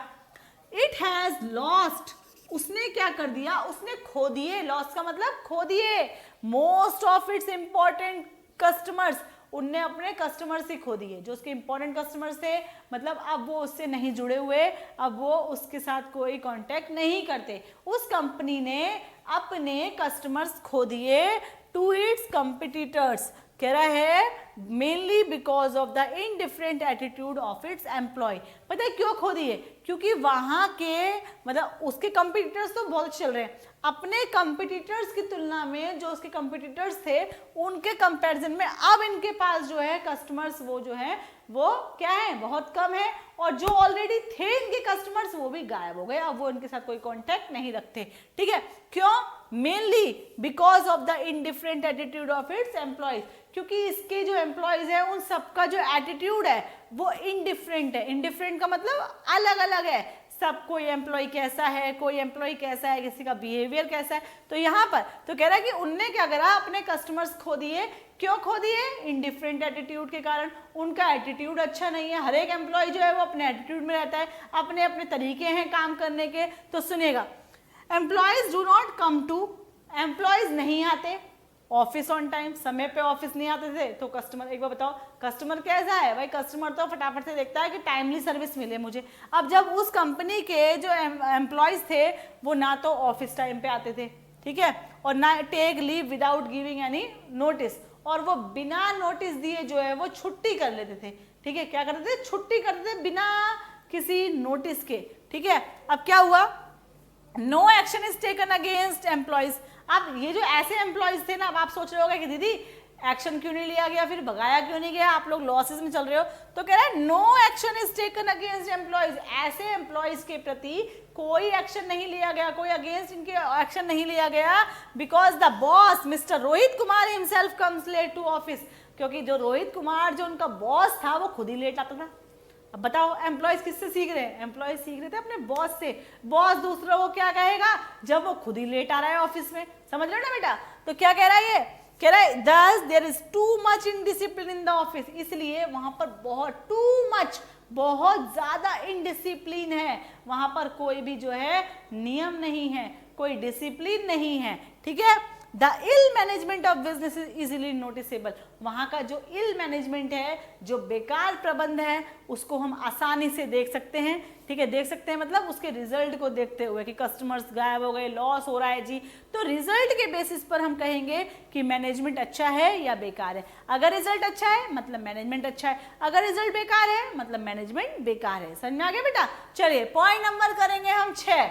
इट हैज लॉस्ट, उसने क्या कर दिया? उसने खो दिए। लॉस का मतलब खो दिए। Most of its important customers, उनने अपने कस्टमर्स ही खो दिए। जो उसके इंपॉर्टेंट कस्टमर्स थे, मतलब अब वो उससे नहीं जुड़े हुए, अब वो उसके साथ कोई कांटेक्ट नहीं करते। उस कंपनी ने अपने कस्टमर्स खो दिए टू इट्स कंपिटिटर्स। कह रहा है mainly because of the indifferent attitude of its employee. पता है क्यों खो दिए? क्योंकि वहां के मतलब उसके कंपिटिटर्स तो बहुत चल रहे हैं, अपने कंपिटिटर्स की तुलना में जो उसके कंपिटिटर्स थे उनके कंपैरिजन में अब इनके पास जो है कस्टमर्स वो जो है वो क्या है, बहुत कम है। और जो ऑलरेडी थे इनके कस्टमर्स वो भी गायब हो गए, अब वो इनके साथ कोई कांटेक्ट नहीं रखते। ठीक है, क्यों? Mainly because of the indifferent attitude of it's employees, क्योंकि इसके जो एम्प्लॉयज है उन सबका जो एटीट्यूड है वो इनडिफरेंट है। इनडिफरेंट का मतलब अलग अलग है, सब कोई एम्प्लॉय कैसा है, कोई एम्प्लॉय कैसा है, किसी का बिहेवियर कैसा है। तो यहाँ पर तो कह रहा है कि उनने क्या करा, अपने कस्टमर्स खो दिए। क्यों खो दिए? इनडिफरेंट एटीट्यूड के कारण। उनका एटीट्यूड अच्छा नहीं है। हर एक एम्प्लॉय जो है वो अपने एटीट्यूड में रहता है, अपने अपने तरीके हैं काम करने के। तो सुनिएगा, employees do not come to, employees नहीं आते ऑफिस ऑन टाइम, समय पे ऑफिस नहीं आते थे। तो कस्टमर, एक बार बताओ कस्टमर कैसा है भाई? कस्टमर तो फटाफट से देखता है कि टाइमली सर्विस मिले मुझे। अब जब उस कंपनी के जो एम्प्लॉयज थे वो ना तो ऑफिस टाइम पे आते थे, ठीक है, और ना take leave without giving any notice, और वो बिना नोटिस दिए जो है वो छुट्टी कर लेते थे, ठीक है। क्या करते थे? छुट्टी करते थे बिना किसी नोटिस के, ठीक है। अब क्या हुआ? No action is taken against employees. अब ये जो ऐसे एम्प्लॉयज थे ना, अब आप सोच रहे होगे कि दीदी एक्शन क्यों नहीं लिया गया, फिर भगाया क्यों नहीं गया, आप लोग लॉसेस में चल रहे हो। तो कह रहा है no action is taken against employees, ऐसे एम्प्लॉयज के प्रति कोई एक्शन नहीं लिया गया, कोई अगेंस्ट इनके एक्शन नहीं लिया गया, because the boss mister Rohit Kumar himself comes late to office, क्योंकि जो रोहित कुमार जो उनका बॉस था वो खुद ही लेट आता था। अब बताओ एम्प्लॉयज किससे सीख रहे हैं? एम्प्लॉयज सीख रहे थे अपने बॉस से। बॉस दूसरों को क्या कहेगा जब वो खुद ही लेट आ रहा है ऑफिस में? समझ रहे हो ना बेटा? तो क्या कह रहा है ये? कह रहा है thus there is too much indiscipline in the office, इसलिए वहां पर बहुत too much, बहुत ज्यादा इनडिसिप्लिन है। वहां पर कोई भी जो है नियम नहीं है, कोई डिसिप्लिन नहीं है, ठीक है। The ill management of business is easily noticeable, वहां का जो इल मैनेजमेंट है, जो बेकार प्रबंध है, उसको हम आसानी से देख सकते हैं, ठीक है। देख सकते हैं मतलब उसके रिजल्ट को देखते हुए कि कस्टमर्स गायब हो गए, लॉस हो रहा है जी, तो रिजल्ट के बेसिस पर हम कहेंगे कि मैनेजमेंट अच्छा है या बेकार है। अगर रिजल्ट अच्छा है मतलब मैनेजमेंट अच्छा है, अगर रिजल्ट बेकार है मतलब मैनेजमेंट बेकार है। समझ में आ गया बेटा? चलिए पॉइंट नंबर करेंगे हम 6।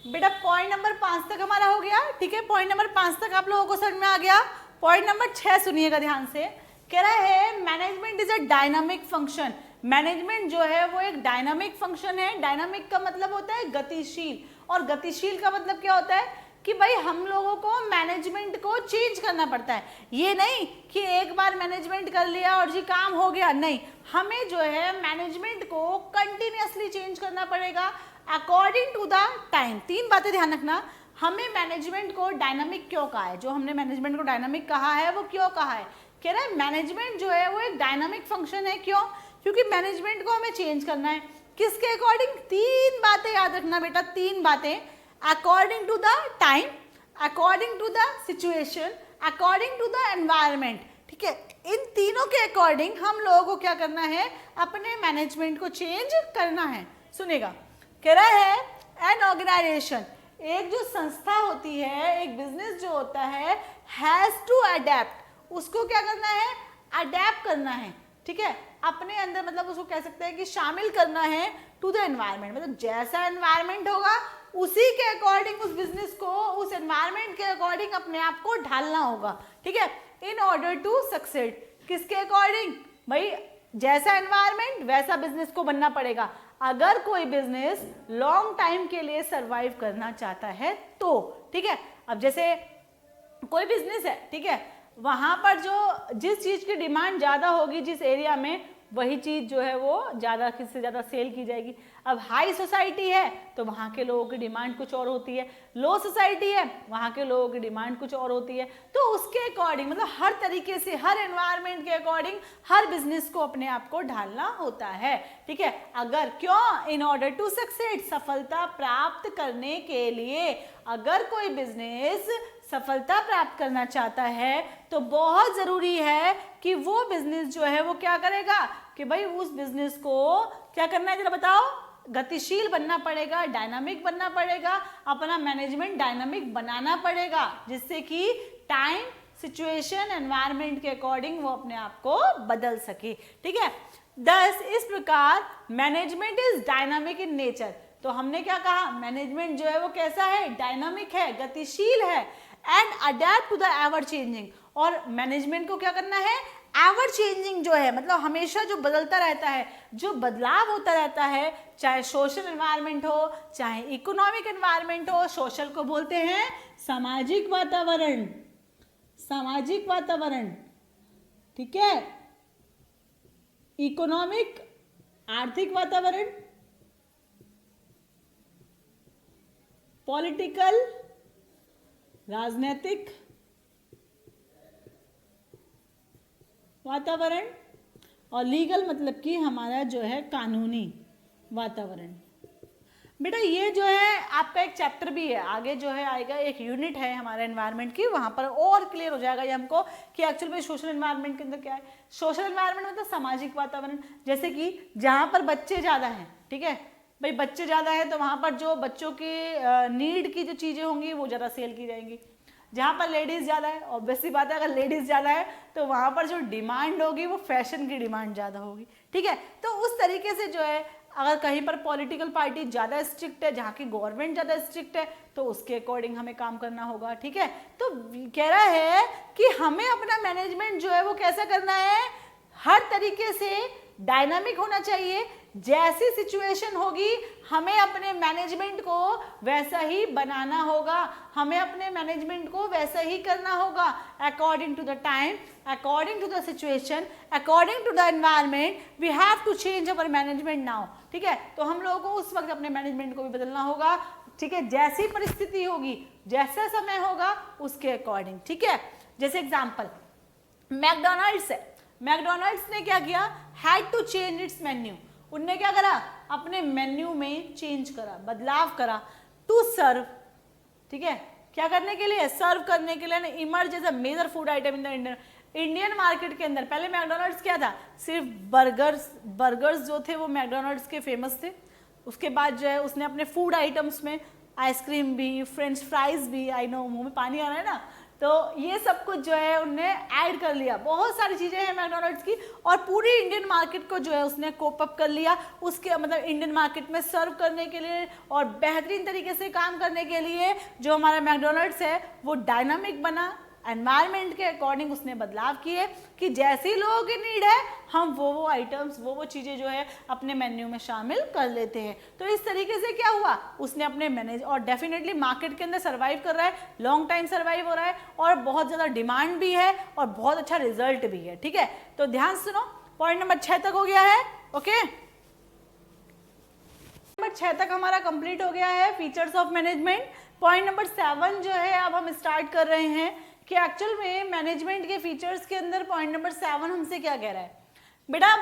बेटा पॉइंट नंबर 5 तक हमारा हो गया, ठीक है। पॉइंट नंबर 5 तक आप लोगों को समझ में आ गया। पॉइंट नंबर 6 सुनिएगा ध्यान से। कह रहा है management is a dynamic function, management जो है वो एक डायनामिक फंक्शन है। डायनामिक का मतलब होता है गतिशील, और गतिशील का मतलब क्या होता है कि भाई हम लोगों को मैनेजमेंट को चेंज करना पड़ता है। ये नहीं कि एक बार मैनेजमेंट कर लिया और जी काम हो गया, नहीं, हमें जो है मैनेजमेंट को कंटिन्यूअसली चेंज करना पड़ेगा अकॉर्डिंग टू द टाइम। 3 बातें ध्यान रखना, हमें मैनेजमेंट को डायनामिक क्यों कहा है, जो हमने मैनेजमेंट को डायनामिक कहा है वो क्यों कहा है? कह रहा है मैनेजमेंट जो है वो एक डायनामिक फंक्शन है। क्यों? क्योंकि मैनेजमेंट को हमें चेंज करना है। किसके अकॉर्डिंग? 3 बातें याद रखना बेटा, 3 बातें, according to the time, according to the situation, according to the environment, ठीक है। इन तीनों के अकॉर्डिंग हम लोगों को क्या करना है? अपने मैनेजमेंट को चेंज करना है। सुनेगा, कह रहा है एन ऑर्गेनाइजेशन, एक जो संस्था होती है, एक बिजनेस जो होता है, हैज टू अडेप्ट, उसको क्या करना है? अडेप्ट करना है, ठीक है, अपने अंदर, मतलब उसको कह सकते हैं कि शामिल करना है टू द एनवायरमेंट, मतलब जैसा एनवायरमेंट होगा उसी के अकॉर्डिंग उस बिजनेस को, उस एनवायरमेंट के अकॉर्डिंग अपने आप को ढालना होगा, ठीक है, इन ऑर्डर टू सक्सेड। किसके अकॉर्डिंग? भाई जैसा एनवायरमेंट वैसा बिजनेस को बनना पड़ेगा। अगर कोई बिजनेस लॉन्ग टाइम के लिए सरवाइव करना चाहता है तो, ठीक है। अब जैसे कोई बिजनेस है, ठीक है, वहां पर जो जिस चीज की डिमांड ज्यादा होगी जिस एरिया में, वही चीज जो है वो ज्यादा से ज्यादा सेल की जाएगी। अब हाई सोसाइटी है तो वहां के लोगों की डिमांड कुछ और होती है, लो सोसाइटी है वहां के लोगों की डिमांड कुछ और होती है। तो उसके अकॉर्डिंग, मतलब हर तरीके से, हर एनवायरनमेंट के अकॉर्डिंग हर बिजनेस को अपने आप को ढालना होता है, ठीक है। अगर क्यों? इन ऑर्डर टू सक्सेड, सफलता प्राप्त करने के लिए। अगर कोई बिजनेस सफलता प्राप्त करना चाहता है तो बहुत जरूरी है कि वो बिजनेस जो है वो क्या करेगा कि भाई उस बिजनेस को क्या करना है, जरा बताओ? गतिशील बनना पड़ेगा, डायनामिक बनना पड़ेगा, अपना मैनेजमेंट डायनामिक बनाना पड़ेगा, जिससे कि टाइम, सिचुएशन, एनवायरनमेंट के अकॉर्डिंग वो अपने आप को बदल सके, ठीक है। दस इस प्रकार management is dynamic in nature. तो हमने क्या कहा? मैनेजमेंट जो है वो कैसा है? डायनामिक है, गतिशील है, and adapt to the ever changing, और मैनेजमेंट को क्या करना है, एवर चेंजिंग जो है, मतलब हमेशा जो बदलता रहता है, जो बदलाव होता रहता है, चाहे सोशल एनवायरनमेंट हो, चाहे इकोनॉमिक एनवायरनमेंट हो। सोशल को बोलते हैं सामाजिक वातावरण, सामाजिक वातावरण, ठीक है। इकोनॉमिक आर्थिक वातावरण, पॉलिटिकल राजनीतिक वातावरण, और लीगल मतलब कि हमारा जो है कानूनी वातावरण। बेटा ये जो है आपका एक चैप्टर भी है, आगे जो है आएगा, एक यूनिट है हमारे एनवायरनमेंट की, वहां पर और क्लियर हो जाएगा ये हमको कि एक्चुअल में सोशल एनवायरनमेंट के अंदर क्या है। सोशल एनवायरनमेंट मतलब सामाजिक वातावरण, जैसे कि जहां पर बच्चे ज़्यादा हैं, ठीक है भाई, बच्चे ज़्यादा हैं तो वहां पर जो बच्चों की नीड की जो चीज़ें होंगी वो ज़्यादा सेल की जाएंगी। जहाँ पर लेडीज़ ज़्यादा है, ऑब्वियसली बात है, अगर लेडीज़ ज़्यादा है तो वहाँ पर जो डिमांड होगी वो फैशन की डिमांड ज़्यादा होगी, ठीक है। तो उस तरीके से जो है, अगर कहीं पर पॉलिटिकल पार्टी ज़्यादा स्ट्रिक्ट है, जहाँ की गवर्नमेंट ज़्यादा स्ट्रिक्ट है, तो उसके अकॉर्डिंग हमें काम करना होगा, ठीक है। तो कह रहा है कि हमें अपना मैनेजमेंट जो है वो कैसा करना है, हर तरीके से डायनामिक होना चाहिए। जैसी सिचुएशन होगी हमें अपने मैनेजमेंट को वैसा ही बनाना होगा, हमें अपने मैनेजमेंट को वैसा ही करना होगा, according to the time, according to the situation, according to the environment, we have to change our management now, ठीक है। तो हम लोगों को उस वक्त अपने मैनेजमेंट को भी बदलना होगा, ठीक है, जैसी परिस्थिति होगी, जैसा समय होगा उसके अकॉर्डिंग, ठीक है। जैसे एग्जाम्पल मैकडोनल्ड्स है, मैकडोनल्ड्स ने क्या किया, had to change its menu, उनने क्या करा, अपने मेन्यू में चेंज करा, बदलाव करा, टू सर्व, ठीक है, क्या करने के लिए, सर्व करने के लिए, emerge as a major food item in the Indian market के अंदर। पहले मैकडोनल्ड्स क्या था, सिर्फ बर्गर्स जो थे वो मैकडोनल्ड्स के फेमस थे। उसके बाद जो है उसने अपने फूड आइटम्स में आइसक्रीम भी, फ्रेंच फ्राइज भी, आई नो मुंह में पानी आ रहा है ना, तो ये सब कुछ जो है उनने ऐड कर लिया, बहुत सारी चीज़ें हैं मैकडोनल्ड्स की, और पूरी इंडियन मार्केट को जो है उसने कोप अप कर लिया, उसके मतलब इंडियन मार्केट में सर्व करने के लिए और बेहतरीन तरीके से काम करने के लिए जो हमारा मैकडोनल्ड्स है वो डायनामिक बना, एनवायरनमेंट के अकॉर्डिंग उसने बदलाव किए कि जैसी लोगों की नीड है हम वो आइटम्स, वो चीज़ें जो है अपने मेन्यू में शामिल कर लेते हैं। तो इस तरीके से क्या हुआ, उसने अपने मैनेज, और डेफिनेटली मार्केट के अंदर सर्वाइव कर रहा है, लॉन्ग टाइम सर्वाइव हो रहा है, और बहुत ज़्यादा डिमांड भी है और बहुत अच्छा रिजल्ट भी है, ठीक है। तो ध्यान सुनो, पॉइंट नंबर 6 तक हो गया है, ओके। नंबर 6 तक हमारा कंप्लीट हो गया है, features of management. Point number 7 जो है अब हम स्टार्ट कर रहे हैं कि एक्चुअल में मैनेजमेंट के फीचर्स के अंदर पॉइंट नंबर 7 हमसे क्या कह रहा है। बेटा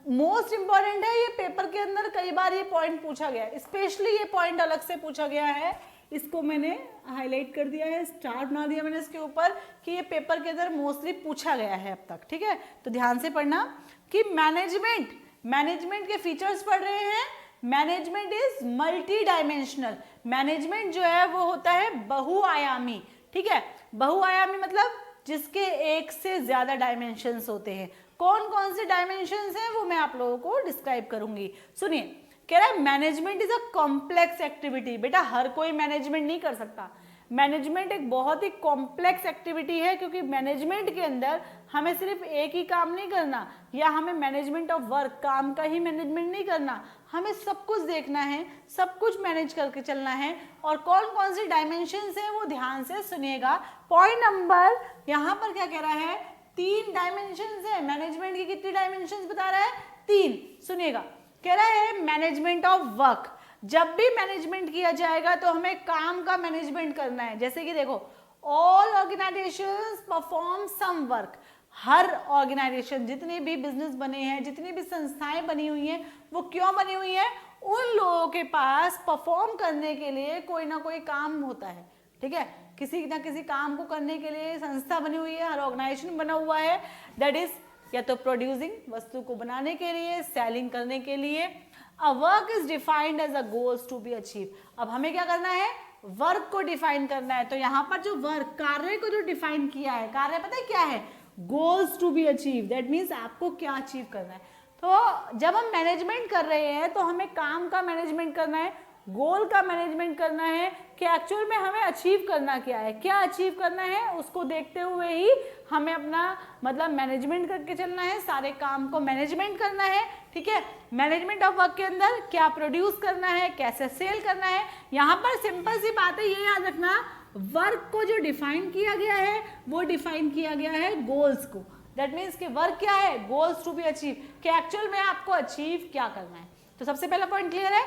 मोस्ट इंपॉर्टेंट है, ये पेपर के अंदर कई बार ये पॉइंट पूछा गया है, स्पेशली ये पॉइंट अलग से पूछा गया है, इसको मैंने हाईलाइट कर दिया है, स्टार बना दिया मैंने इसके ऊपर कि ये पेपर के अंदर मोस्टली पूछा गया है अब तक, ठीक है। तो ध्यान से पढ़ना कि मैनेजमेंट के फीचर्स पढ़ रहे हैं। Management is multi dimensional, management जो है वो होता है बहुआयामी, ठीक है। बहुआयामी मतलब जिसके एक से ज्यादा डायमेंशंस होते हैं। कौन कौन से डायमेंशंस हैं वो मैं आप लोगों को डिस्क्राइब करूंगी। सुनिए, कह रहा है management is a complex activity. बेटा हर कोई मैनेजमेंट नहीं कर सकता, मैनेजमेंट एक बहुत ही कॉम्प्लेक्स एक्टिविटी है, क्योंकि मैनेजमेंट के अंदर हमें सिर्फ एक ही काम नहीं करना, या हमें मैनेजमेंट ऑफ वर्क, काम का ही मैनेजमेंट नहीं करना, हमें सब कुछ देखना है, सब कुछ मैनेज करके चलना है। और कौन कौन से डायमेंशंस हैं वो ध्यान से सुनिएगा। पॉइंट नंबर यहाँ पर क्या कह रहा है, 3 डायमेंशंस है। मैनेजमेंट की कितनी डायमेंशंस बता रहा है, 3। सुनिएगा, कह रहा है मैनेजमेंट ऑफ वर्क। जब भी मैनेजमेंट किया जाएगा तो हमें काम का मैनेजमेंट करना है। जैसे कि देखो, all organisations perform some work. हर ऑर्गेनाइजेशन, जितने भी बिजनेस बने हैं, जितनी भी संस्थाएं बनी हुई हैं, वो क्यों बनी हुई हैं, उन लोगों के पास परफॉर्म करने के लिए कोई ना कोई काम होता है, ठीक है। किसी ना किसी काम को करने के लिए संस्था बनी हुई है, हर ऑर्गेनाइजेशन बना हुआ है, दैट इज या तो प्रोड्यूसिंग, वस्तु को बनाने के लिए, सेलिंग करने के लिए। A work is defined as a goals to be achieve. अब हमें क्या करना है, वर्क को डिफाइन करना है। तो यहाँ पर जो वर्क, कार्य को जो डिफाइन किया है, कार्य पता है क्या है, goals to be achieve, that means आपको क्या अचीव करना है। तो जब हम मैनेजमेंट कर रहे हैं तो हमें काम का मैनेजमेंट करना है, गोल का मैनेजमेंट करना है कि एक्चुअल में हमें अचीव करना क्या है, क्या अचीव करना है, उसको देखते हुए ही हमें अपना मतलब मैनेजमेंट करके चलना है, सारे काम को मैनेजमेंट करना है, ठीक है। मैनेजमेंट ऑफ वर्क के अंदर क्या प्रोड्यूस करना है, कैसे सेल करना है। यहाँ पर सिंपल सी बात है, ये याद रखना, वर्क को जो डिफाइन किया गया है वो डिफाइन किया गया है गोल्स को। दैट मीन्स कि वर्क क्या है, गोल्स टू बी अचीव, कि एक्चुअल में आपको अचीव क्या करना है। तो सबसे पहला पॉइंट क्लियर है,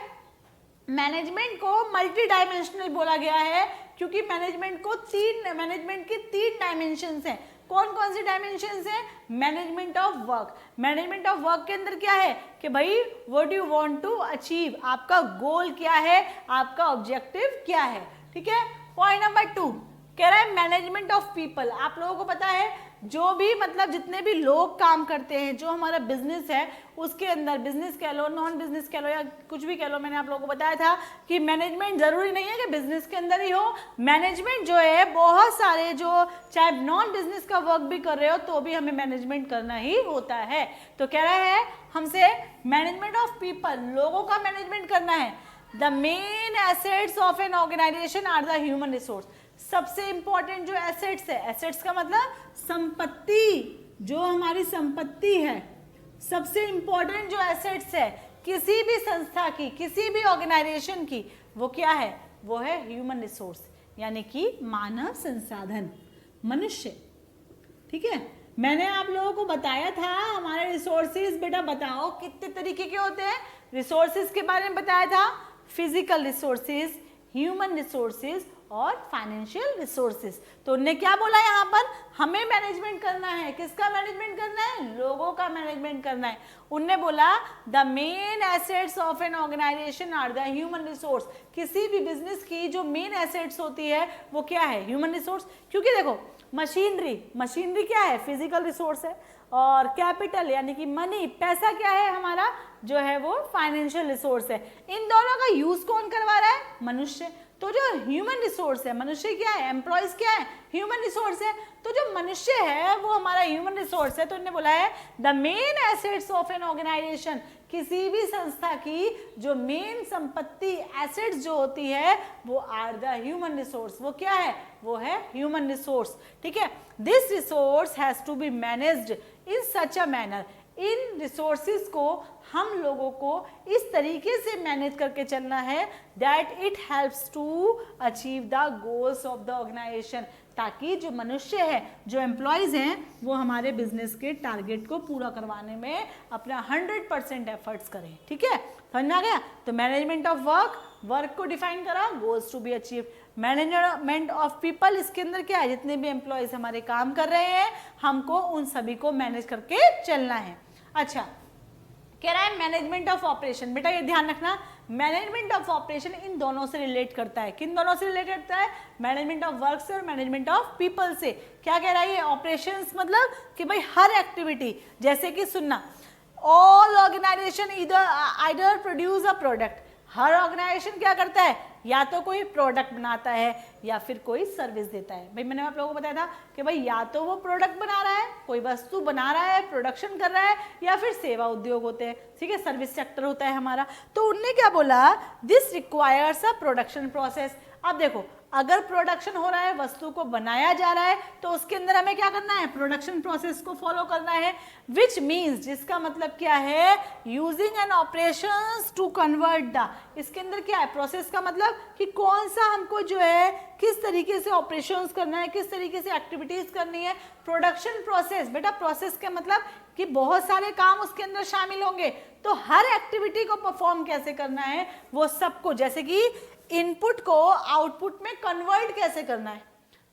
मैनेजमेंट को मल्टी डायमेंशनल बोला गया है क्योंकि मैनेजमेंट की तीन डायमेंशंस हैं। कौन कौन सी डायमेंशंस हैं? Management of work. Management of work के अंदर क्या है कि भाई what you want to achieve, आपका गोल क्या है, आपका ऑब्जेक्टिव क्या है, ठीक है। पॉइंट नंबर 2 कह रहा है मैनेजमेंट ऑफ पीपल। आप लोगों को पता है जो भी मतलब जितने भी लोग काम करते हैं, जो हमारा बिजनेस है उसके अंदर, बिजनेस कह लो, नॉन बिजनेस कह लो या कुछ भी कह लो, मैंने आप लोगों को बताया था कि मैनेजमेंट जरूरी नहीं है कि बिजनेस के अंदर ही हो। मैनेजमेंट जो है बहुत सारे, जो चाहे नॉन बिजनेस का वर्क भी कर रहे हो तो भी हमें मैनेजमेंट करना ही होता है। तो कह रहा है हमसे मैनेजमेंट ऑफ पीपल, लोगों का मैनेजमेंट करना है। The main assets of an organisation are the human resource. सबसे इंपॉर्टेंट जो एसेट्स है, एसेट्स का मतलब संपत्ति, जो हमारी संपत्ति है, सबसे इंपॉर्टेंट जो एसेट्स है किसी भी संस्था की, किसी भी ऑर्गेनाइजेशन की, वो क्या है? वो है ह्यूमन रिसोर्स, यानी कि मानव संसाधन, मनुष्य, ठीक है। मैंने आप लोगों को बताया था हमारे रिसोर्सेज, बेटा बताओ कितने तरीके के होते हैं। रिसोर्सेज के बारे में बताया था, फिजिकल रिसोर्सेज, ह्यूमन रिसोर्सेज और फाइनेंशियल रिसोर्सेज। तो उन्होंने क्या बोला यहाँ पर, हमें मैनेजमेंट करना है। किसका मैनेजमेंट करना है? लोगों का मैनेजमेंट करना है। उनने बोला the main assets of an organisation are the human resource. किसी भी बिजनेस की जो मेन एसेट्स होती है वो क्या है? Human resource. क्योंकि देखो मशीनरी क्या है? फिजिकल रिसोर्स है, और कैपिटल यानी कि मनी, पैसा क्या है हमारा? जो है वो फाइनेंशियल रिसोर्स है। इन दोनों का यूज कौन करवा रहा है? मनुष्य। तो जो ह्यूमन रिसोर्स है, मनुष्य क्या है? एम्प्लॉयज क्या है? ह्यूमन रिसोर्स है। तो जो मनुष्य है वो हमारा ह्यूमन रिसोर्स है। तो उन्होंने बोला है the main assets of an organisation, किसी भी संस्था की जो मेन संपत्ति, एसेट्स जो होती है वो आर द ह्यूमन रिसोर्स। वो क्या है? वो है ह्यूमन रिसोर्स, ठीक है। This resource has to be managed in such a manner. इन रिसोर्सेज को हम लोगों को इस तरीके से मैनेज करके चलना है that it helps to achieve the goals of the organisation, ताकि जो मनुष्य है, जो एम्प्लॉयज हैं, वो हमारे बिजनेस के टारगेट को पूरा करवाने में अपना 100% एफर्ट्स करें, ठीक है। समझ में आ गया? तो मैनेजमेंट ऑफ वर्क को डिफाइन करा, goals to be achieve. Management of people, इसके अंदर क्या है? जितने भी एम्प्लॉयज हमारे काम कर रहे हैं, हमको उन सभी को मैनेज करके चलना है। अच्छा, कह रहा है मैनेजमेंट ऑफ ऑपरेशन। बेटा ये ध्यान रखना, मैनेजमेंट ऑफ ऑपरेशन इन दोनों से रिलेट करता है। किन दोनों से रिलेट करता है? मैनेजमेंट ऑफ वर्क से और मैनेजमेंट ऑफ पीपल से। क्या कह रहा है ये? ऑपरेशंस मतलब कि भाई हर एक्टिविटी, जैसे कि सुनना, all organisation either produce a product. हर ऑर्गेनाइजेशन क्या करता है? या तो कोई प्रोडक्ट बनाता है या फिर कोई सर्विस देता है। भाई मैंने आप लोगों को बताया था कि भाई या तो वो प्रोडक्ट बना रहा है, कोई वस्तु बना रहा है, प्रोडक्शन कर रहा है, या फिर सेवा उद्योग होते हैं, ठीक है, सर्विस सेक्टर होता है हमारा। तो उनने क्या बोला? This requires a production process. अब देखो, अगर प्रोडक्शन हो रहा है, वस्तु को बनाया जा रहा है, तो उसके अंदर हमें क्या करना है? प्रोडक्शन प्रोसेस को फॉलो करना है। विच मीन्स, जिसका मतलब क्या है? Using an operations to convert the. इसके अंदर क्या है? प्रोसेस का मतलब कि कौन सा हमको जो है किस तरीके से ऑपरेशंस करना है, किस तरीके से एक्टिविटीज करनी है। प्रोडक्शन प्रोसेस, बेटा प्रोसेस का मतलब कि बहुत सारे काम उसके अंदर शामिल होंगे, तो हर एक्टिविटी को परफॉर्म कैसे करना है वो सबको, जैसे कि इनपुट को आउटपुट में कन्वर्ट कैसे करना है।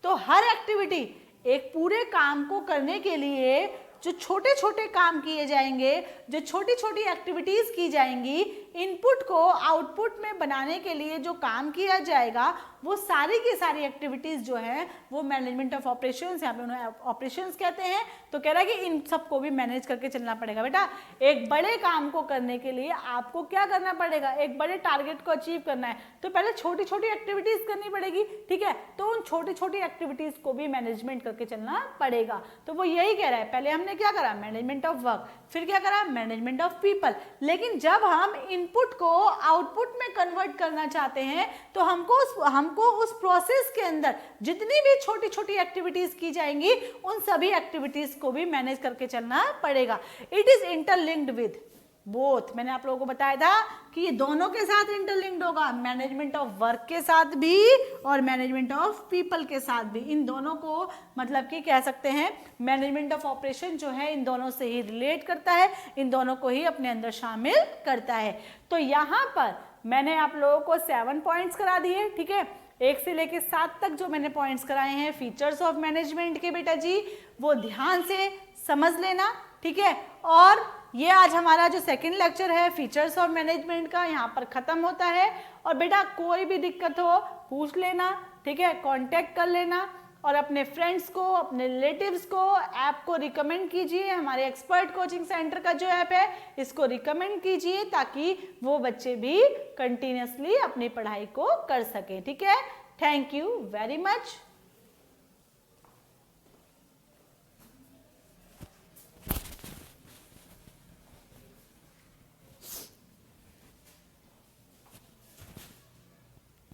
तो हर एक्टिविटी, एक पूरे काम को करने के लिए जो छोटे छोटे काम किए जाएंगे, जो छोटी छोटी एक्टिविटीज की जाएंगी, इनपुट को आउटपुट में बनाने के लिए जो काम किया जाएगा, वो सारी की सारी एक्टिविटीज जो है वो मैनेजमेंट ऑफ ऑपरेशंस, यहाँ पे उन्हें ऑपरेशंस कहते हैं। तो कह रहा है कि इन सबको भी मैनेज करके चलना पड़ेगा। बेटा एक बड़े काम को करने के लिए आपको क्या करना पड़ेगा? एक बड़े टारगेट को अचीव करना है तो पहले छोटी छोटी एक्टिविटीज करनी पड़ेगी, ठीक है। तो उन छोटी छोटी एक्टिविटीज को भी मैनेजमेंट करके चलना पड़ेगा। तो वो यही कह रहा है, पहले हमने क्या करा? मैनेजमेंट ऑफ वर्क, फिर क्या करा? Management of people. लेकिन जब हम इन इनपुट को आउटपुट में कन्वर्ट करना चाहते हैं तो हमको उस प्रोसेस के अंदर जितनी भी छोटी छोटी एक्टिविटीज की जाएंगी उन सभी एक्टिविटीज को भी मैनेज करके चलना पड़ेगा। It is interlinked with both. मैंने आप लोगों को बताया था कि ये दोनों के साथ इंटरलिंक्ड होगा, मैनेजमेंट ऑफ वर्क के साथ भी और मैनेजमेंट ऑफ पीपल के साथ भी। इन दोनों को मतलब कि कह सकते हैं मैनेजमेंट ऑफ ऑपरेशन जो है इन दोनों से ही रिलेट करता है, इन दोनों को ही अपने अंदर शामिल करता है। तो यहाँ पर मैंने आप लोगों को 7 पॉइंट्स करा दिए, ठीक है। 1 से लेकर 7 तक जो मैंने पॉइंट्स कराए हैं फीचर्स ऑफ मैनेजमेंट के, बेटा जी वो ध्यान से समझ लेना, ठीक है। और ये आज हमारा जो सेकंड लेक्चर है फीचर्स ऑफ मैनेजमेंट का यहाँ पर खत्म होता है। और बेटा कोई भी दिक्कत हो पूछ लेना, ठीक है, कांटेक्ट कर लेना और अपने फ्रेंड्स को, अपने रिलेटिव्स को ऐप को रिकमेंड कीजिए। हमारे एक्सपर्ट कोचिंग सेंटर का जो ऐप है इसको रिकमेंड कीजिए ताकि वो बच्चे भी कंटिन्यूसली अपनी पढ़ाई को कर सकें, ठीक है। Thank you very much.